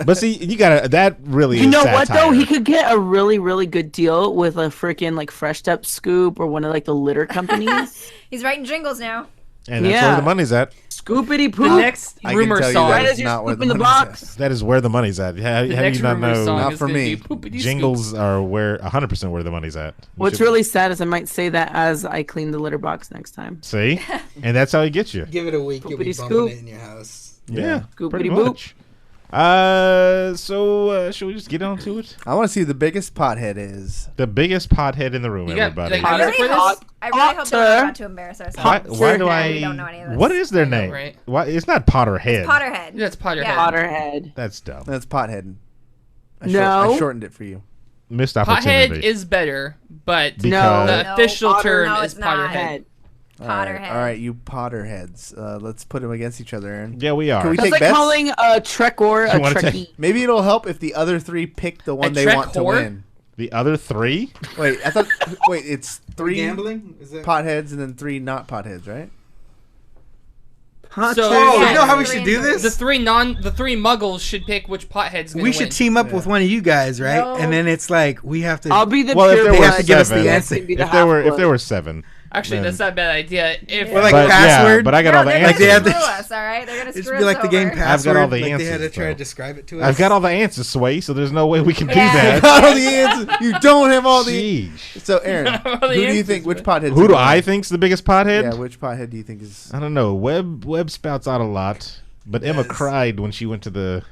But see, you gotta. That really. You know is what satire. though? He could get a really, really good deal with a freaking like Fresh Step Scoop or one of like the litter companies. He's writing jingles now. And that's where the money's at. Scoopity poop. The next rumor song. Right as you're scooping the box. That is where the money's at. How do you not know? Not for me. Jingles are where 100% where the money's at. What's really sad is I might say that as I clean the litter box next time. See? And that's how he gets you. Give it a week, you'll be bumping it in your house. Yeah. Scoopity boop. So should we just get on to it? I want to see who the biggest pothead is. The biggest pothead in the room, everybody. I really hope that we're about to embarrass ourselves. Why do I? We don't know any of this. What is their name? Right. Why? It's not Potterhead. It's Potterhead. Yeah, it's Potterhead. Yeah. Potterhead. That's dumb. That's Pothead. No. I shortened it for you. Missed opportunity. Pothead is better, but Because- the official Potter- term no, is it's not. Potterhead. Potterhead. All right, you Potterheads. Let's put them against each other, Aaron. Yeah, we are. Can we That's take like bets? calling a Trekor a You wanna Trekkie. Maybe it'll help if the other 3 pick the one they want to Trek whore? win. The other 3? Wait, I thought. Wait, it's 3 Gambling? Is that... potheads and then 3 not potheads, right? So you know how we should do this? The three muggles should pick which pothead's gonna We should win. team up with one of you guys, right? No. And then it's like we have to. I'll be the Well, if pure there they were have to give us the 7, answer. if there were 7, Actually, then- that's not a bad idea. If Or like but, password. Yeah, but I got all the they're answers. gonna Like they screw have us, all right? They're gonna It screw should us be like the game over. password. I've got all the like they had to answers, try to though. describe it to us. I've got all the answers, Sway, so there's no way we can do Yeah. that. Got all the answers. You don't have all the. Sheesh. So, Aaron, All who the do you answers, think? Which but- pothead? Who do I think's the biggest pothead? Yeah, which pothead do you think is? I don't know. Webb spouts out a lot, but Emma cried when she went to the.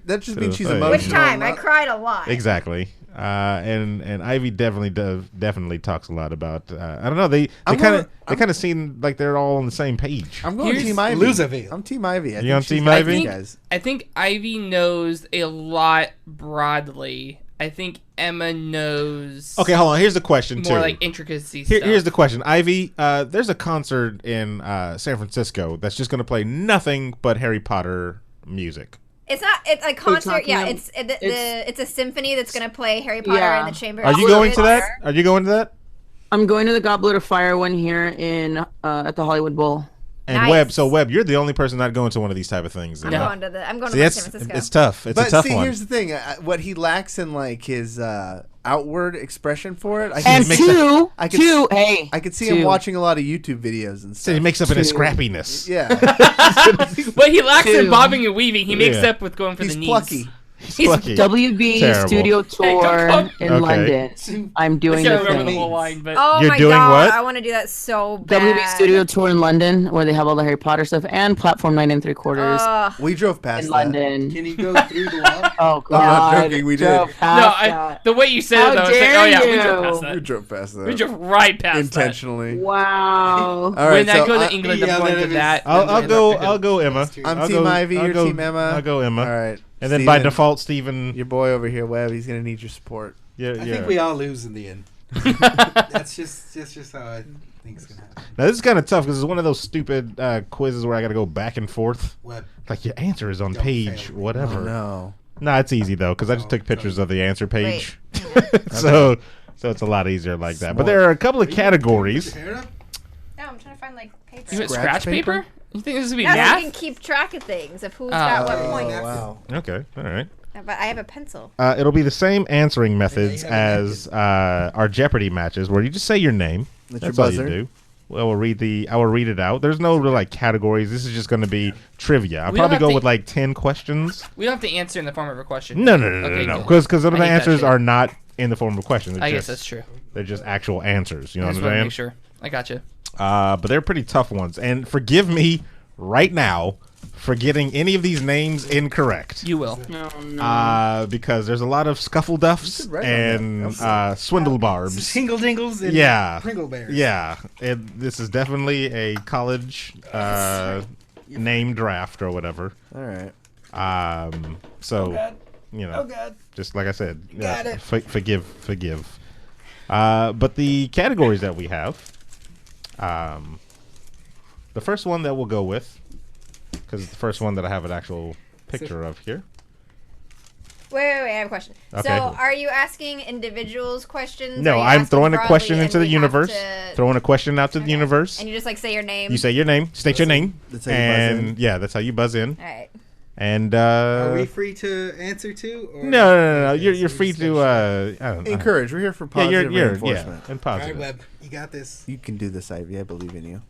That just To means the she's thing. emotional. Which time? I cried a lot. Exactly. And Ivy definitely talks a lot about. I don't know. They I'm kind gonna- of seem like they're all on the same page. I'm going Here's Team Ivy. Loserville. I'm Team Ivy. You on Team I Ivy? think, Guys. I think Ivy knows a lot broadly. I think Emma knows. Okay, hold on. Here's the question too. More like intricacies. Here's the question, Ivy. There's a concert in San Francisco that's just going to play nothing but Harry Potter music. It's not. It's a concert. talking Yeah, about- it's a symphony that's gonna play Harry Potter Yeah. in the Chamber. Are of you going to Secrets. that? Are you going to that? I'm going to the Goblet of Fire one here in at the Hollywood Bowl. And Nice. Webb, you're the only person not going to one of these type of things. I'm going to the. I'm going See, to that's, San Francisco. it's tough. It's But a tough see, one. here's the thing: what he lacks in like his outward expression for it. I And can, two, I could, hey, I could see two. him watching a lot of YouTube videos and So stuff. he makes up in his Two. scrappiness. Yeah, But he lacks in Two. bobbing and weaving. He makes Yeah. up with going for he's the knees. plucky. He's lucky. WB Terrible. studio tour in Okay. London. I'm I doing can't the remember the thing. whole line, but Oh You're my doing god! what? I want to do that so bad. WB studio tour in London, where they have all the Harry Potter stuff, and platform 9 3/4 Ugh. We drove past in that. London. Can you go through the wall? Oh I'm not god! joking, we drove did. past no, that. the way you said How it, though, it's like, dare oh yeah, we you. drove past We that. drove past that. We drove right past intentionally. Wow. All that. right, When I so go to England, I'm going to that. I'll go Emma. I'm I'll Team go- Ivy. I'll You're go- Team Emma. I'll go Emma. All right. And then by Steven, default, Steven. your boy over here, Webb, he's gonna need your support. Yeah, I think we all lose in the end. That's just how I think it's gonna happen. Now this is kind of tough because it's one of those stupid quizzes where I got to go back and forth. Webb. Like your answer is on Don't page fail. whatever. Oh, no. Nah, it's easy though because I just took pictures of the answer page, Wait. so it's a lot easier like that. But there are a couple of categories. No, I'm trying to find like paper. You went Scratch scratch paper? You think this is gonna be Now you math? can keep track of things of who's got what points. Wow. Okay, all right. But I have a pencil. It'll be the same answering methods as our Jeopardy matches, where you just say your name. That's That's your all you buzzer. do. Well, I will read it out. There's no real like categories. This is just going to be trivia. I'll We don't probably have go to- with like 10 questions. We don't have to answer in the form of a question. No, Okay, good. because some of I the hate that answers shit. are not in the form of questions. I guess that's true. They're just actual answers. You know I what just I'm want to saying? make sure. I gotcha. but they're pretty tough ones. And forgive me right now for getting any of these names incorrect. You will. No. Because there's a lot of scuffleduffs and swindlebarbs. Tingle dingles and Pringle bears. Yeah. This is definitely a college name draft or whatever. All right. So, just like I said, forgive. But the categories that we have, the first one that we'll go with, because it's the first one that I have an actual picture of here. Wait, I have a question. Okay. So, are you asking individuals questions? No, I'm throwing a question into the universe. Throwing a question out to the universe. And you just say your name. You say your name, state your name, that's how you buzz in. Yeah, that's how you buzz in. All right. And are we free to answer too? Or no. You're free to I don't know. Encourage. We're here for positive reinforcement. And positive. All right, Webb, you got this. You can do this, Ivy. I believe in you.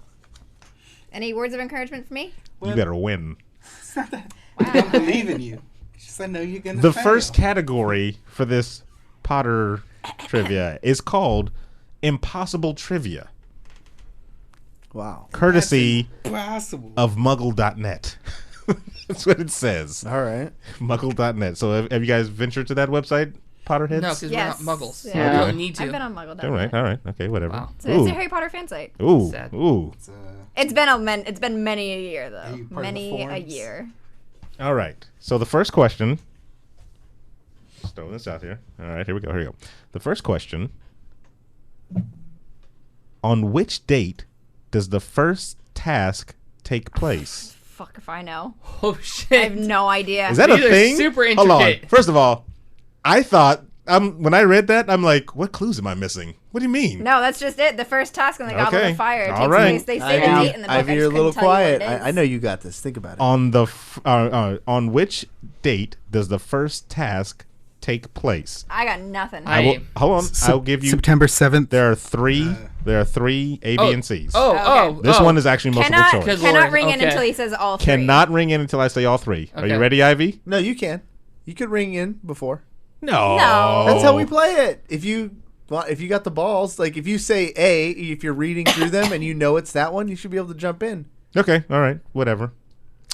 Any words of encouragement for me? You better win. It's not that. I don't believe in you. It's just I know you're gonna. The fail. first category for this Potter trivia is called Impossible Trivia. Wow. Courtesy of Muggle.net. That's what it says. All right. Muggle.net. So have you guys ventured to that website, Potterheads? No, because we're not Muggles. Yeah. We don't need to. I've been on Muggle.net. All right. Okay, whatever. Wow. So it's a Harry Potter fan site. Ooh. Sad. Ooh. It's been many a year though. Are you part of the Many a forums? year. All right. So the first question. Just throw this out here. All right, here we go. The first question. On which date does the first task take place? Fuck if I know. Oh shit! I have no idea. Is that a These are thing? super Hold on. intricate. First of all, I thought when I read that, I'm like, what clues am I missing? What do you mean? No, that's just it. The first task when the Goblet Okay. of Fire takes All right. place. They say the date in the book. Ivy, I you're just a little couldn't tell you what quiet. it is. I know you got this. Think about it. On which date does the first task take place? I got nothing. Hold on. I'll give you September 7th. There are three. There are three A, B, and C's. This one is actually multiple choice. Cannot ring in until he says all three. Cannot ring in until I say all three. Are you ready, Ivy? No, you can. You could ring in before. No. That's how we play it. If you got the balls, like if you say A, if you're reading through them and you know it's that one, you should be able to jump in. Okay. All right. Whatever.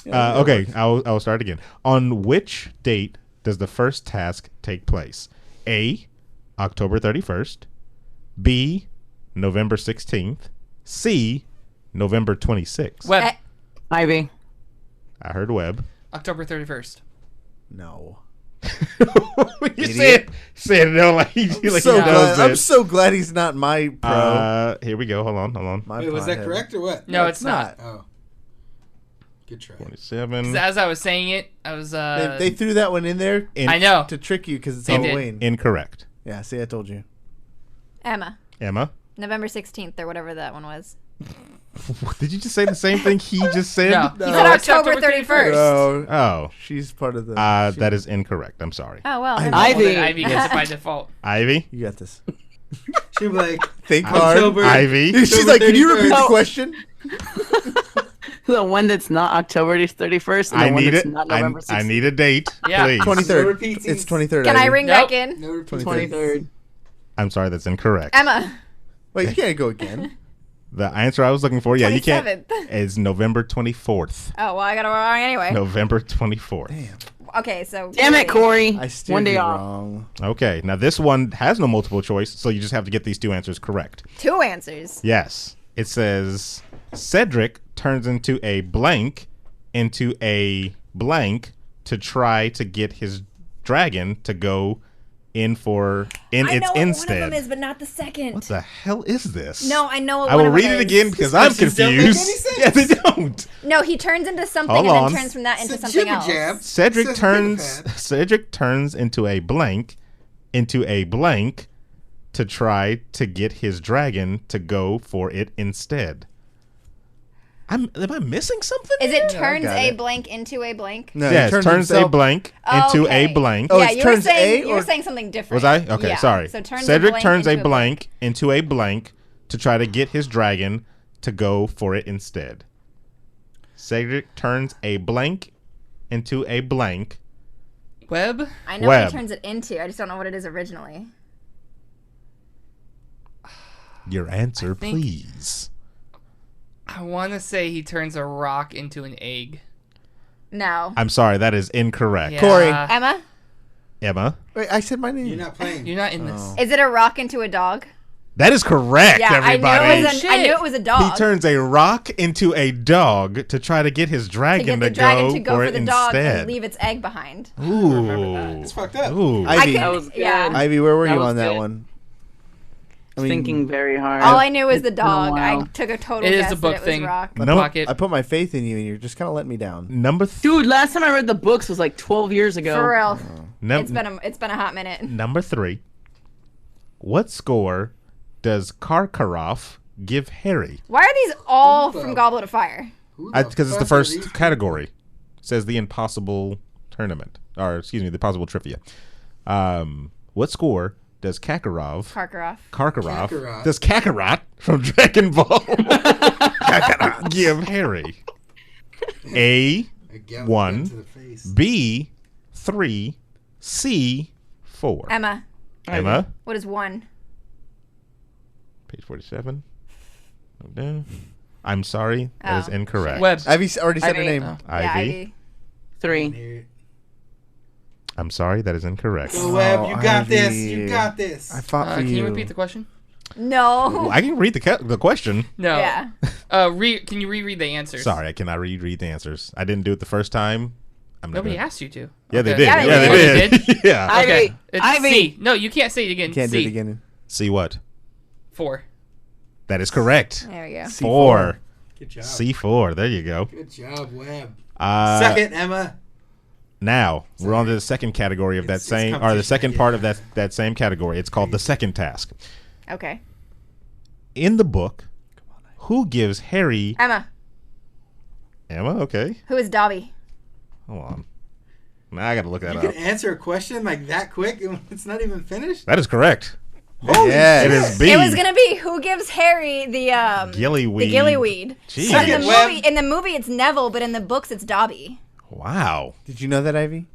Yeah, okay. I'll start again. On which date does the first task take place? A, October 31st. B, November 16th. C, November 26th. Webb. Ivy. I heard Webb. October 31st. No. You said no like he knows I'm so glad he's not my pro. Here we go. Hold on. Wait, was that correct or what? No, it's not. Oh. Good try. 27. As I was saying it, I was. They threw that one in there. I know to trick you because it's They did. Halloween. Incorrect. Yeah, see, I told you. Emma. November 16th or whatever that one was. Did you just say the same thing he just said? No. He said October 31st. Oh. She's part of the... that is incorrect. I'm sorry. Oh, well. Ivy. Ivy gets it by default. Ivy? You got this. She'll be like, think hard. Ivy? She's like, can you repeat the question? The one that's not October 31st and the one that's not November 16th. I need a date, please. 23rd. It's 23rd. Can I ring back in? no, 23rd. I'm sorry, that's incorrect. Emma. Wait, you can't go again. The answer I was looking for, you can't, 27th. is November 24th. Oh, well, I got it wrong anyway. November 24th. Damn. Okay, so... Damn it, Cory. I steered One day you off. wrong. Okay, now this one has no multiple choice, so you just have to get these two answers correct. Two answers. Yes. It says, Cedric turns into a blank to try to get his dragon to go in its I know what instead. one of them is, but not the second. What the hell is this? No, I know what I one will of read them it is. again because I'm questions don't make confused. any sense. Yeah, they don't. No, he turns into something Hold and on. then turns from that into It's a something jibber else. jab. Cedric Says turns into a blank to try to get his dragon to go for it instead. Am I missing something? Is it I turns got a it. blank into a blank? No, Yes, he turns a himself- blank Oh, into okay. a blank. Oh, yeah, it's you were turns saying A you were or- saying something different. Was I? Okay, Yeah. sorry. So turns Cedric a turns a into blank into a blank to try to get his dragon to go for it instead. Cedric turns a blank into a blank. Webb? I know what Webb. he turns it into. I just don't know what it is originally. Your answer, think- please. I want to say he turns a rock into an egg. No. I'm sorry, that is incorrect. Yeah. Cory. Emma? Wait, I said my name. You're not playing. You're not in this. Is it a rock into a dog? That is correct, Yeah, everybody. I knew it was a dog. He turns a rock into a dog to try to get his dragon to go for the dog instead. and leave its egg behind. Ooh. It's fucked up. Ooh. Ivy, That was good. Yeah. Ivy, where were That you was on that good. one? Thinking very hard. All I knew was the It's been a dog. I while. took a total It guess is a book that it thing. was rock. The Nope. pocket. I put my faith in you, and you're just kind of letting me down. Dude, last time I read the books was like 12 years ago. For real. Num- It's been a hot minute. Number 3. What score does Karkaroff give Harry? Why are these all from Goblet of Fire? Because it's the first category. It says the impossible tournament. Or, excuse me, the possible trivia. What score does Karkaroff does Kakarot from Dragon Ball give Harry? A, 1, B, 3, C, 4. Emma. Emma? What is 1? Page 47. Okay. I'm sorry. That is incorrect. Webb. Ivy already said her Ivy. name. Oh. Yeah, Ivy. 3. I'm sorry. That is incorrect. Go Webb, you got Ivy. this. You got this. I fought for Can you. you repeat the question? No. I can read the question. No. Yeah. Can you reread the answers? Sorry, I cannot read the answers. I didn't do it the first time. Nobody asked you to. Yeah, they Okay. did. Yeah, Yeah, they they did. Yeah. Okay. Ivy. It's Ivy. C. No, you can't say it again. Can't C. do it again. See what? 4. That is correct. There we go. 4. Good job. C4. There you go. Good job, Webb. Uh, Second, Emma. Now we're on to the second category of that It's same, or the competition, second yeah. part of that same category. It's called the second task. Okay. In the book, who gives Harry? Emma. Emma. Okay. Who is Dobby? Hold on. Now I got to look that You up. can answer a question like that quick and it's not even finished? That is correct. Yes. It is B. It was gonna be who gives Harry the Gillyweed. The Gillyweed. Jeez. But in Second, the movie it's Neville, but in the books it's Dobby. Wow. Did you know that, Ivy?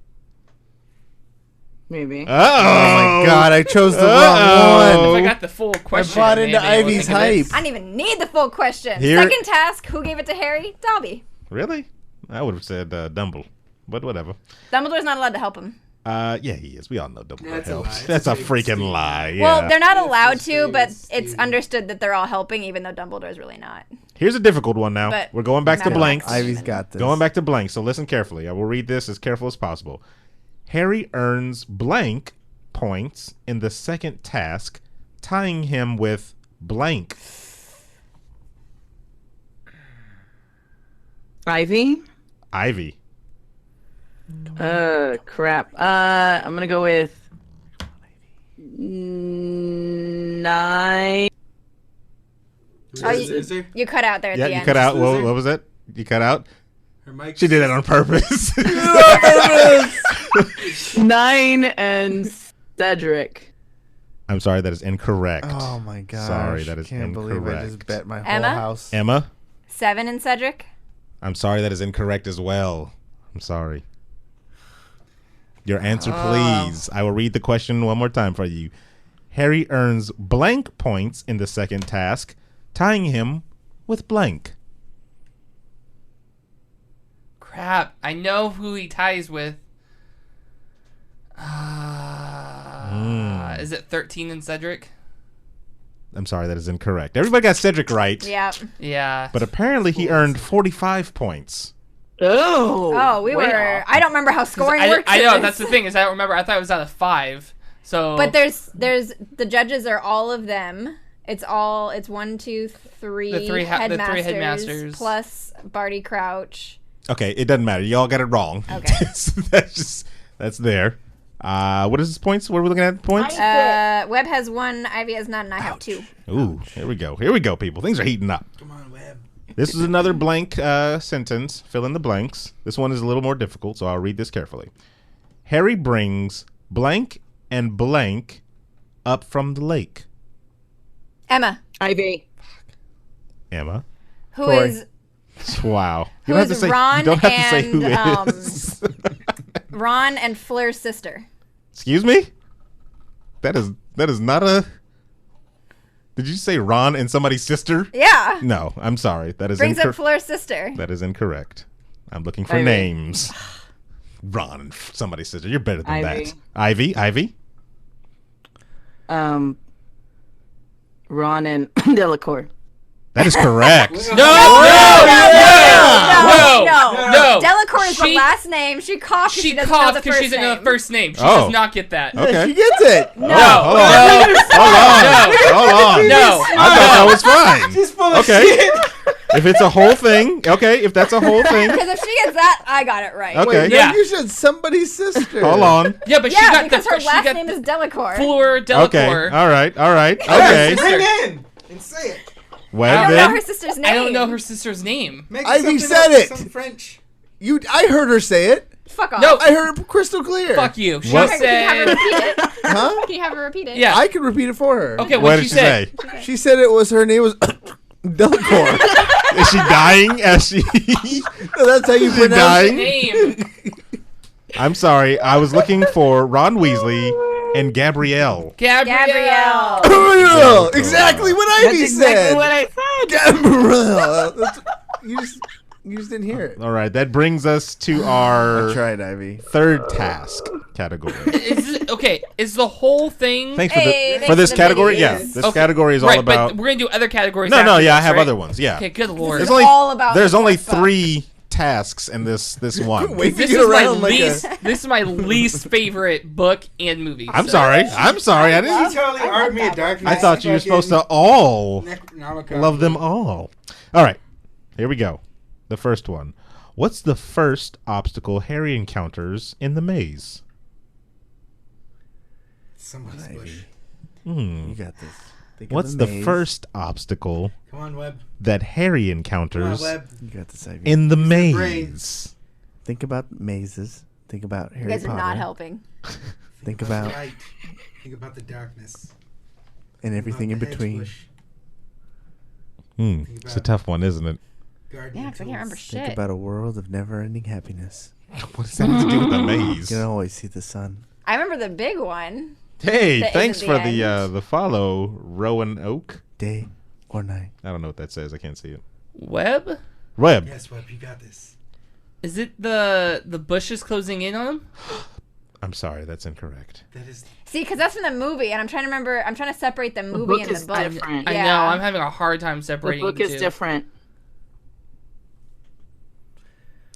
Maybe. Oh my God, I chose the wrong If one. I got the full question, bought into maybe I would Ivy's think of it. hype. I didn't even need the full question. Here- Second task, who gave it to Harry? Dobby. Really? I would have said Dumble, but whatever. Dumbledore's not allowed to help him. Yeah, he is. We all know Dumbledore That's a helps. lie. That's a It's a freaking big lie. Yeah. Well, they're not allowed Steve, to, but Steve. it's understood that they're all helping, even though Dumbledore's really not. Here's a difficult one now. But We're going back to Madeline- blanks. Ivy's got this. Going back to blank, so listen carefully. I will read this as careful as possible. Harry earns blank points in the second task, tying him with blank. Ivy? Ivy. Crap. I'm gonna go with 9. Oh, Is there? you cut out there at Yeah, the you end. cut out. Just losing? What was it? You cut out? Her mic. She did that on purpose. 9 and Cedric. I'm sorry, that is incorrect. Oh my God. Sorry, that is Can't believe I just incorrect. bet my whole Emma? house. Emma, 7 and Cedric. I'm sorry, that is incorrect as well. I'm sorry. Your answer, please. I will read the question one more time for you. Harry earns blank points in the second task, tying him with blank. Crap. I know who he ties with. Is it 13 and Cedric? I'm sorry, that is incorrect. Everybody got Cedric right. Yeah. Yeah. But apparently he earned 45 points. Oh, we way were. off. I don't remember how scoring works. I in know, this. that's the thing, is I don't remember. I thought it was out of 5. So But there's the judges are all of them. It's 1, 2, 3 The three headmasters. plus Barty Crouch. Okay, it doesn't matter. Y'all got it wrong. Okay. that's there. What is his points? What are we looking at? Points? Webb has 1, Ivy has none, and I have 2. Ooh, here we go. Here we go, people. Things are heating up. Come on, Webb. This is another blank sentence. Fill in the blanks. This one is a little more difficult, so I'll read this carefully. Harry brings blank and blank up from the lake. Emma, Ivy. Emma. who Corey. is Wow. Who You don't have to is say, Ron you don't have to say who and, is. Ron and Fleur's sister. Excuse me? That is not a... Did you say Ron and somebody's sister? Yeah. No, I'm sorry. That is Brings up Fleur's sister. That is incorrect. I'm looking for names. Ron and somebody's sister. You're better than that. Ivy? Ron and Delacour. That is correct. No. Delacour is the last name. She coughed. She coughed because she doesn't know the first name. She does not get that. Okay. She gets it. No. Hold on. No. I thought that was fine. She's full of shit. If it's a whole thing, okay. If that's a whole thing. Because if she gets that, I got it right. Okay. Wait, no, you said somebody's sister. Hold on. Yeah, but she got because her last name is Delacour. Fleur Delacour. Okay. All right. Okay. Bring it in and say it. Webb, I don't know her sister's name. I don't know her sister's name. Ivy said it. Some French. I heard her say it. Fuck off. No, I heard her crystal clear. Fuck you. She Can said. you have her repeat it? Huh? Can you have her repeat it? Yeah. I can repeat it for her. Okay, what what did she she say? say? She said her name was Delacour. Is she dying as she? No, that's how you pronounce dying? Name. I'm sorry. I was looking for Ron Weasley and Gabrielle. Gabrielle. Exactly what Ivy said. Exactly what I said. Gabrielle. You just didn't hear it. All right, that brings us to our I tried, Ivy. third task category. Is the whole thing? Thanks Hey, for this category. videos. Yeah, this category is all right, about. but we're gonna do other categories. No, after yeah, I this, have right? other ones. Yeah. Okay, good lord. There's all about only fuck. 3 tasks in this one. Wait, This get is my around like least. This is my least favorite book and movie. I'm sorry. I didn't. She totally Army of Darkness. I thought you were supposed to all Necronomicon. love them all. All right, here we go. The first one. What's the first obstacle Harry encounters in the maze? Somebody's bush. You got this. Think of What's the maze. first obstacle Come on, Webb. that Harry Come on, encounters Webb. You got this, Ivy. in the Use your maze? brains. Think about mazes. Think about You Harry guys Potter. are not helping. Think the about light. Think about the darkness. and everything in Think about the hedge between. bush. It's a tough one, isn't it? Guardian Yeah, because I can't remember tools. shit. Think about a world of never-ending happiness. What does that have to do with the maze? You can always see the sun. I remember the big one. Hey, That thanks isn't for the end. the follow, Rowan Oak. Day or night. I don't know what that says. I can't see it. Webb? Webb. Yes, Webb, you got this. Is it the bushes closing in on him? I'm sorry, that's incorrect. That is. See, because that's from the movie, and I'm trying to remember. I'm trying to separate the movie book and the is book. different. I Yeah. know. I'm having a hard time The separating book the is two. different.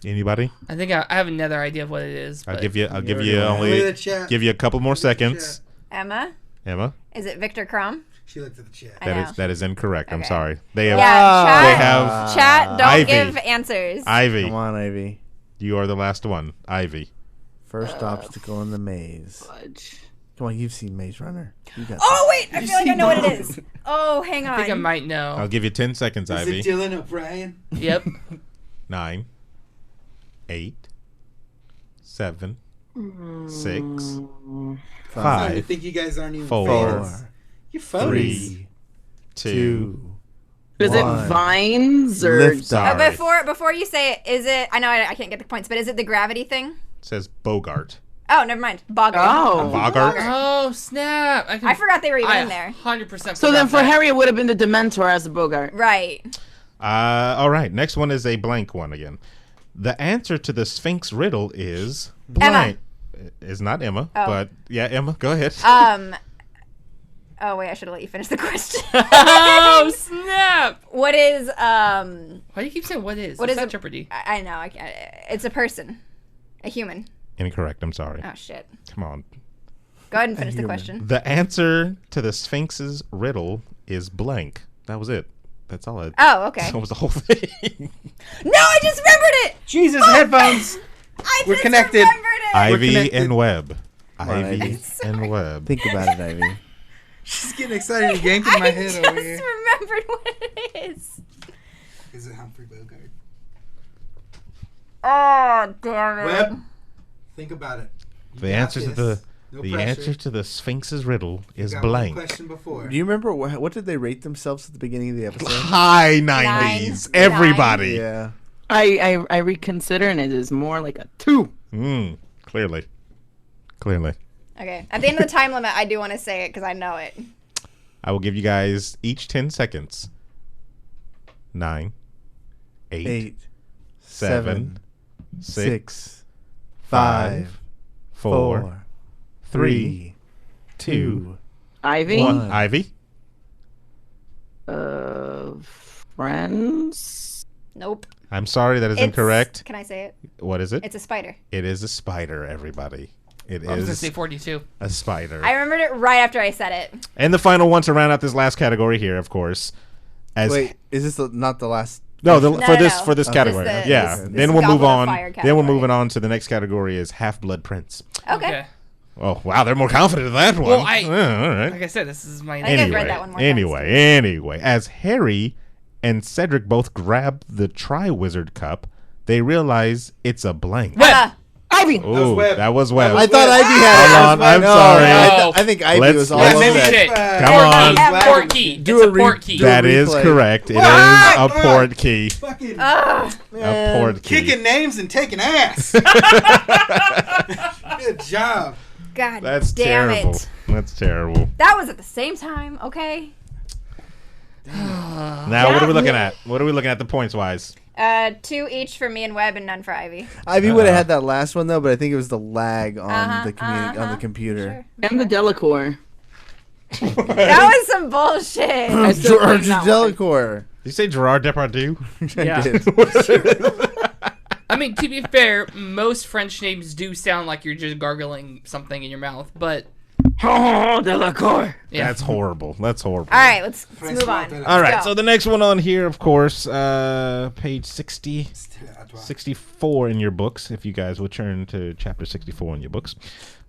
Anybody? I think I have another idea of what it is. I'll but- give you Look at the chat. give you a couple more seconds. Emma, Emma, is it Victor Crumb? She looked at the chat. I know. that is incorrect. I'm Okay. sorry. They have Yeah, they chat. have Chat, don't Ivy. give answers. Ivy. Come on, Ivy. You are the last one. Ivy. First obstacle in the maze. Fudge. Come on, you've seen Maze Runner. You got Oh wait, I feel like I know what it is. Oh, hang on. I think I might know. I'll give you 10 seconds, Is Ivy. it Dylan O'Brien? Yep. 9, 8, 7, 6, I 5, think you guys aren't even 4, fans. You're phonies. 3, 2. Is it One. Vines or Lift off. Before you say it, is it? I know I can't get the points, but is it the gravity thing? It says Bogart. Oh, never mind. Bogart. Oh. Bogart? Oh snap! I forgot they were even in there. 100%. So then for Harry it would have been the Dementor as the Bogart. Right. All right. Next one is a blank one again. The answer to the Sphinx riddle is blank. It's not Emma, Oh. but yeah, Emma, go ahead. Oh wait, I should have let you finish the question. Oh snap! What is Why do you keep saying what is? What It's is not a- Jeopardy? I know. I can't. It's a person, a human. Incorrect. I'm sorry. Oh shit. Come on. Go ahead and finish the human. question. The answer to the Sphinx's riddle is blank. That was it. That's all. Oh, okay. That was the whole thing. No, I just remembered it. Jesus, headphones. I We're just connected. remembered it. Ivy connected. and Webb. on, Ivy Ivy. and Webb. Think about it, Ivy. She's getting excited and yanking my I head just over here. remembered what it is. Is it Humphrey Bogart? Oh damn it. Webb, think about it. You The got answer to this. the No the pressure. answer to the Sphinx's riddle You is got one blank. question before. Do you remember what did they rate themselves at the beginning of the episode? High 90s. Everybody. Yeah. I reconsider and it is more like a 2. Clearly. Okay. At the end of the time limit, I do want to say it because I know it. I will give you guys each 10 seconds. 9, 8, 7, 6, 5, 4, 3, 2, Ivy. 1. Ivy. Friends. Nope. I'm sorry, that is incorrect. Can I say it? What is it? It's a spider. It is a spider, everybody. It I was is gonna say 42. a spider. I remembered it right after I said it. And the final one to round out this last category here, of course. Wait, is this not the last? No, No, for this category. This Then we'll move on. Fire Then we're category. moving on to the next category is Half-Blood Prince. Okay. Oh, wow, they're more confident in that one. Well, All right. like I said, this is my. I think I've read that one more Anyway, as Harry and Cedric both grab the Triwizard Cup, they realize it's a blank. Webb. Ivy. Ooh, that was Webb. I thought Ivy had it. Hold on, I'm sorry. I think Ivy was all let's- over Maybe that. shit. Come on. Port key. Do It's a a port key. do That is replay. correct. It is a port key. Fucking A port key. kicking names and taking ass. Good job. God That's damn terrible. it. That's terrible. That was at the same time, okay? Now, what are we looking at? What are we looking at the points wise? 2 each for me and Webb and none for Ivy. Ivy would have had that last one though, but I think it was the lag on on the computer. And the Delacour. That was some bullshit. George Delacour. Did you say Gerard Depardieu? Yeah. I did. I mean, to be fair, most French names do sound like you're just gargling something in your mouth, but Oh, Delacour. yeah. That's horrible. That's horrible. All right, let's move on. All right, Let's go. so the next one on here, of course, page 64 in your books. If you guys would turn to chapter 64 in your books.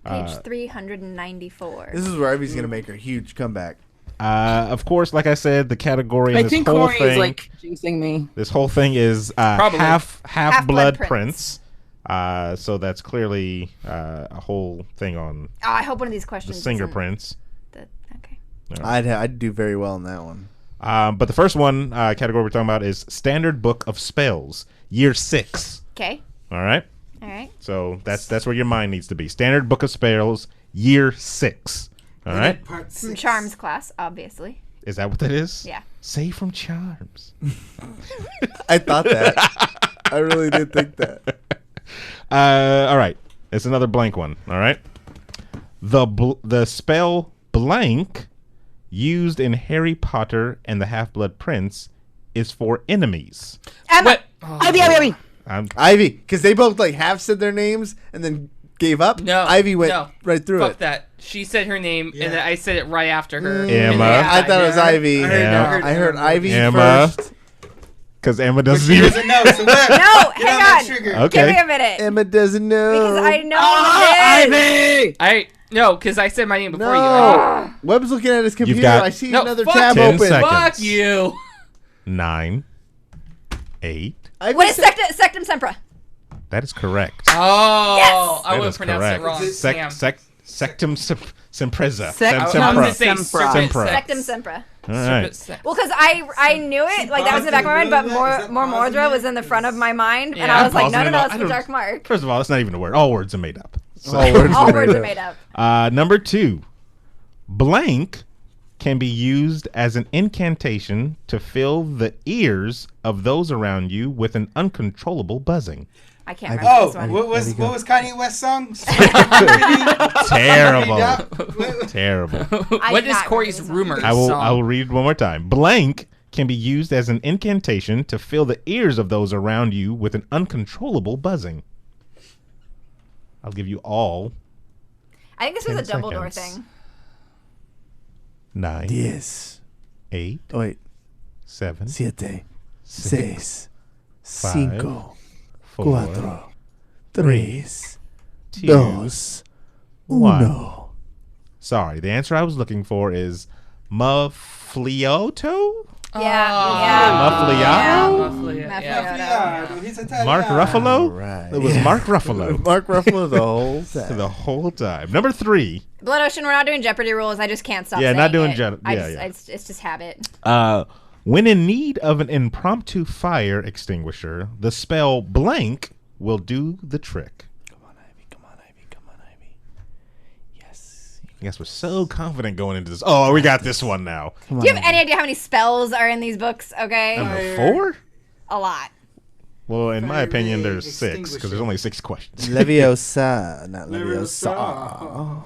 Page 394. This is where Ivy's gonna make her huge comeback. Of course, like I said, the category in I this think whole Cory thing. is like jinxing me. This whole thing is Probably. Half-Blood Prince. Prince. So that's clearly a whole thing on Oh, I hope one of these the questions Singer isn't Prince. Okay. I'd do very well in that one. But the first one category we're talking about is Standard Book of Spells, Year 6. Okay. All right. All right. So that's where your mind needs to be. Standard Book of Spells, Year 6. All right. From Charms class, obviously. Is that what that is? Yeah. Say from Charms. I thought that. I really did think that. All right. It's another blank one. All right. The spell blank used in Harry Potter and the Half-Blood Prince is for enemies. Emma. Ivy. Ivy, because they both like half said their names and then gave up. No. Ivy went no. right through Fuck it. that. She said her name, and then I said it right after her. Emma. I thought it was Ivy. I heard Ivy Emma. first. Because Emma doesn't She even. doesn't know. So what? No, Get hang that on. trigger. Okay. Give me a minute. Emma doesn't know. Because I know it is. Ivy. No, because I said my name before you. No. Webb's looking at his computer. got- I see No, another fuck tab 10 open. seconds. Fuck you. 9, 8. Ivy What is said- Sectum Sempra? That is correct. Oh, Yes! I That would is pronounce correct. it wrong. Damn. Sectum Sempreza. Sectum I was Sempra. gonna say Sempra. serpent Sempra. sex. Sectum Sempra. All right. Well, because I knew it, like that was in the back of my mind, but more Mordra was in the front of my mind, and Yeah. I was like, no, Pausing it no, all. it's I the don't- Dark Mark. First of all, that's not even a word. All words are made up. So- All words All are words made are up. made up. Number 2. Blank can be used as an incantation to fill the ears of those around you with an uncontrollable buzzing. I can't remember Oh, this one. what was Kanye West's song? Terrible. Terrible. I What did is not Corey's remember this one. rumors I will song? read it one more time. Blank can be used as an incantation to fill the ears of those around you with an uncontrollable buzzing. I'll give you all I think this was a 10 Dumbledore seconds. thing. 9, Yes. 8, Oh, wait. 7, 7, 6, 6, 4, 4, 3, 2, 2, 1. 1. Sorry, the answer I was looking for is Mufflioto? Mark Ruffalo? Right. It was Mark Ruffalo. Mark Ruffalo the whole time. The whole time. Number 3. Blood Ocean, we're not doing Jeopardy rules. I just can't stop Yeah, saying not doing it. Jeopardy. It's just habit. When in need of an impromptu fire extinguisher, the spell blank will do the trick. Come on, Ivy. Come on, Ivy. Come on, Ivy. Yes. You You guys were so confident going into this. Oh, we got this one now. Do you have any idea how many spells are in these books? Okay. Number 4? A lot. Well, in my opinion, there's 6 because there's only 6 questions. Leviosa, not Leviosa.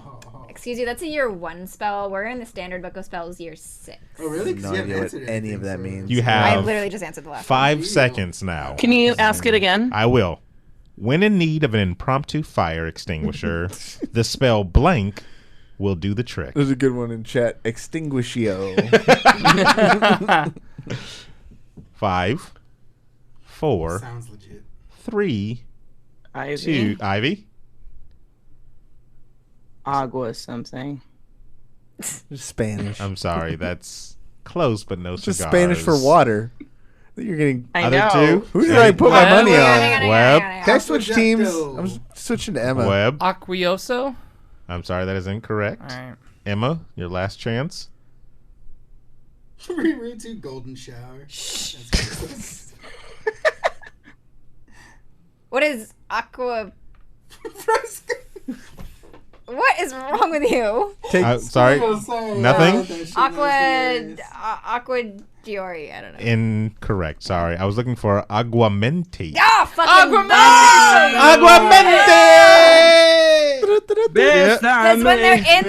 Excuse you, that's a year 1 spell. We're in the standard book of spells year 6. Oh, really? No idea what any of that means. You have I literally just answered the last 5 seconds now. Can you ask it again? I will. When in need of an impromptu fire extinguisher, the spell blank will do the trick. There's a good one in chat. Extinguishio. 5, 4, Sounds legit. 3, Ivy. 2. Ivy? Agua something. Spanish. I'm sorry, that's close, but no cigars. Just Spanish for water. You're getting I know. Other 2? Who did I put my money on? Webb? Can I switch teams? I'm switching to Emma. Webb? Aquioso? I'm sorry, that is incorrect. All right. Emma, your last chance. Reread to Golden Shower. What is aqua? What is wrong with you? Sorry, nothing? Aqua Diori. I don't know. Incorrect. Sorry, I was looking for aguamenti. Ah, fucking Aguamenti! Because when they're in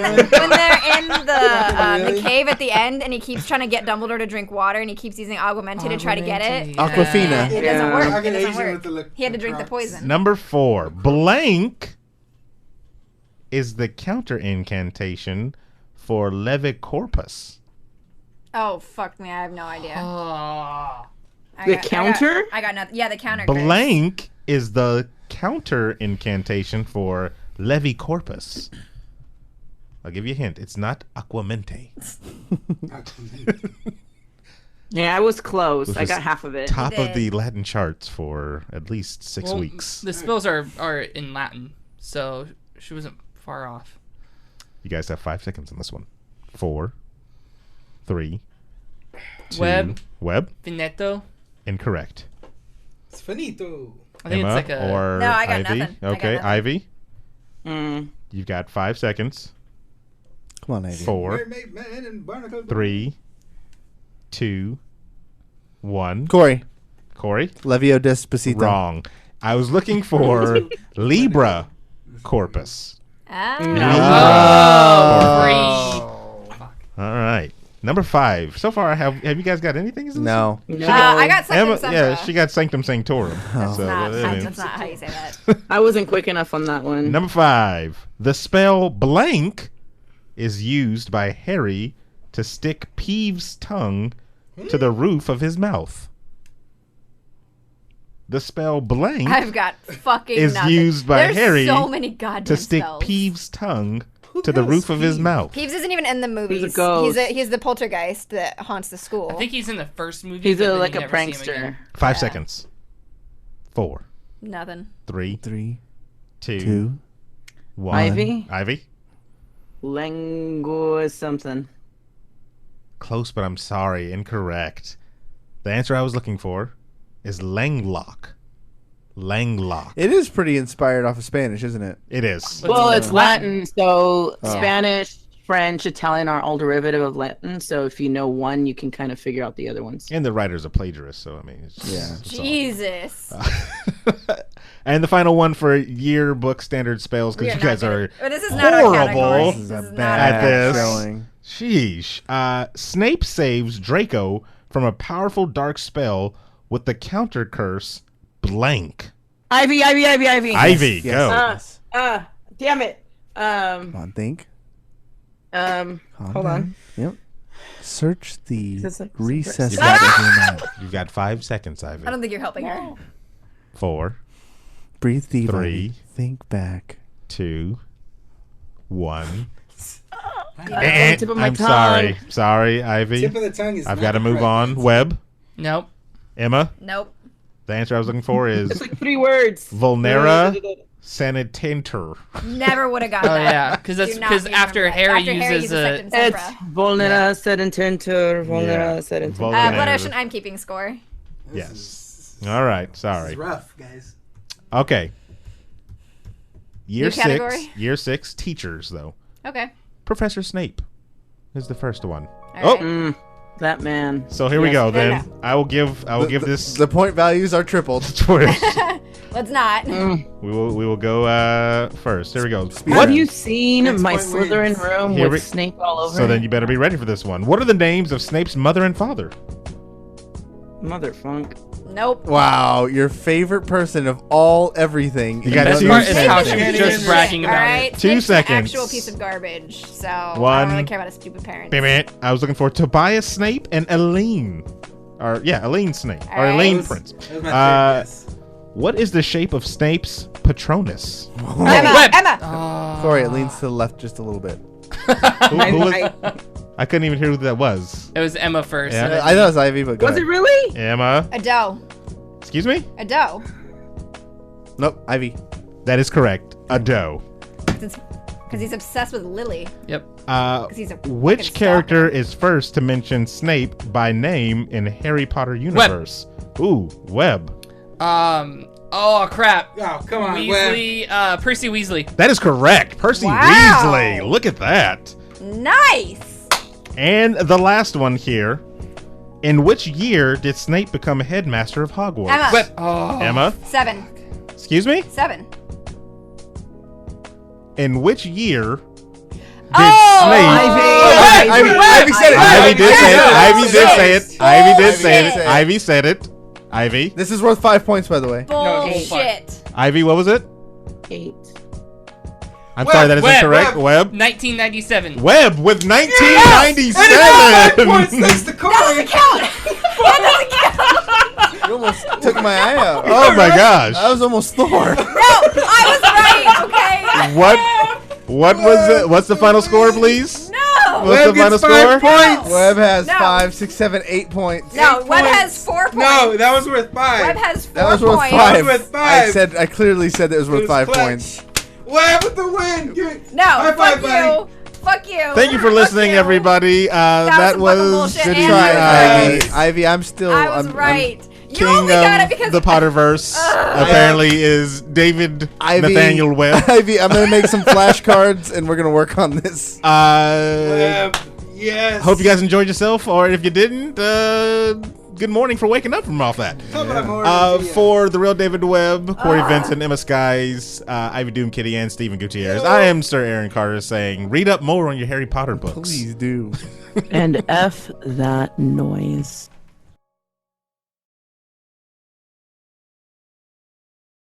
the cave at the end, and he keeps trying to get Dumbledore to drink water, and he keeps using aguamenti to try to get it. Aquafina. It doesn't work. It doesn't work. He had to drink the poison. Number 4, blank is the counter incantation for Levicorpus. Oh, fuck me. I have no idea. Counter? I got nothing. Yeah, the counter. Blank is the counter incantation for Levicorpus. I'll give you a hint. It's not Aquamente. Yeah, I was close. Which I was got half of it. Top of the Latin charts for at least 6 weeks. The spells are in Latin, so she wasn't far off. You guys have 5 seconds on this one. 4, 3, 2. Webb. Finetto. Incorrect. It's finito. I think Emma it's like a... or No, I got Ivy? nothing. Okay, Ivy. Mm. You've got 5 seconds. Come on, Ivy. 4, 3, 2, 1. Cory. Levio Despacito. Wrong. I was looking for Libra Corpus. All right. Number 5. So far, have you guys got anything? No. I got Sanctum Sempra. Yeah, she got Sanctum Sanctorum. That's not how you say that. I wasn't quick enough on that one. Number 5. The spell blank is used by Harry to stick Peeves' tongue to the roof of his mouth. The spell blank I've got fucking is nothing. used by There's Harry so many goddamn to stick spells. Peeves' tongue to the roof of his mouth. Peeves isn't even in the movies. He's a ghost. He's the poltergeist that haunts the school. I think he's in the first movie. He's but then like you a never see him prankster. again. 5 seconds. 4, Nothing. 3, 2, 2. 1. Ivy? Lengua something. Close, but I'm sorry. Incorrect. The answer I was looking for is Langlock. Langlock. It is pretty inspired off of Spanish, isn't it? It is. Well, it's Latin, so Spanish, French, Italian are all derivative of Latin. So if you know one, you can kind of figure out the other ones. And the writer's a plagiarist, so I mean, it's just, Jesus. And the final one for yearbook standard spells, because you guys are this is not our horrible category. This is a at bad this. showing. Sheesh. Snape saves Draco from a powerful dark spell with the counter curse blank. Ivy. Ivy, go. Damn it. Come on, think. Hold on. Yep. Search the recesses You've got- of your mind. You've got 5 seconds, Ivy. I don't think you're helping her. 4, Breathe deep. 3, Think back. 2, 1. And tip of my I'm tongue. sorry, Ivy. Tip of the tongue is I've not got to move correct. on. Webb, Nope. Emma. Nope. The answer I was looking for is It's like 3 words. Vulnera Sanitanter. Never would have got that. Oh yeah, because Do not because be after remembered. Harry After uses a. Sanctum It's Sempra. Vulnera Sedententur. Vulnera Yeah. Sedententur. Vulnera. Blood Ocean, I'm keeping score. Yes. All right. Sorry. It's rough, guys. Okay. Year New 6. category? Year 6 teachers though. Okay. Professor Snape is the first one. All right. That man. So here we go. Then I will give this. The point values are tripled. Let's not. We will go first. Here we go. Have you seen my Slytherin room with Snape all over? So then you better be ready for this one. What are the names of Snape's mother and father? Motherfunk. Nope. Wow, your favorite person of all everything. You got best part is how she's just bragging about right? it. 2 seconds. An actual piece of garbage. So I One. don't really care about a stupid parent. I was looking for Tobias Snape and Elaine. Elaine Snape. All or right. Elaine Prince. What is the shape of Snape's Patronus? Emma. Sorry, it leans to the left just a little bit. Who was? I couldn't even hear who that was. It was Emma first. Yeah. I thought it was Ivy, but go Was ahead. it really? Emma. A doe. Excuse me? A doe. Nope, Ivy. That is correct. A doe. Because he's obsessed with Lily. Yep. He's a Which fucking character is first to mention Snape by name in Harry Potter universe? Ooh, Webb. Oh crap. Oh, come on, Weasley. Percy Weasley. That is correct. Percy Wow. Weasley. Look at that. Nice. And the last one here. In which year did Snape become headmaster of Hogwarts? Emma. Emma? 7. Excuse me? 7. In which year did Ivy said it. Ivy did say it. Ivy did say it. Ivy did say it. Bullshit. Ivy said it. Ivy. This is worth 5 points, by the way. Bullshit. Ivy, what was it? 8. I'm sorry, that is incorrect. Webb. 1997. Webb with 1997. Points next to Cory. That doesn't count. You almost took my eye out. Oh my gosh. I was almost Thor. No, I was right. Okay. What was it? What's the final score, please? No. What's the final score? Points. Webb has No. 5, 6, 7, 8 points. No, Webb has 4 points. No, that was worth 5. Webb has 4 That was worth points. 5. That was worth 5. I clearly said that it was worth 5 clutch. points. Webb with the win. No, High fuck five, buddy. you. Fuck you. Thank you for listening, you. everybody. That was was some bullshit, City, and Try, Ivy. I'm still. I was I'm right. You King only got it of because the Potterverse apparently is David Nathaniel Webb. Ivy, I'm gonna make some flashcards and we're gonna work on this. Webb. Yes. Hope you guys enjoyed yourself, or if you didn't, good morning for waking up from off that. For the real David Webb, Cory Vincent, Emma Skies, Ivy Doomkitty, and Stephen Gutierrez, I am Sir Aaron Carter saying, read up more on your Harry Potter books. Please do. And F that noise.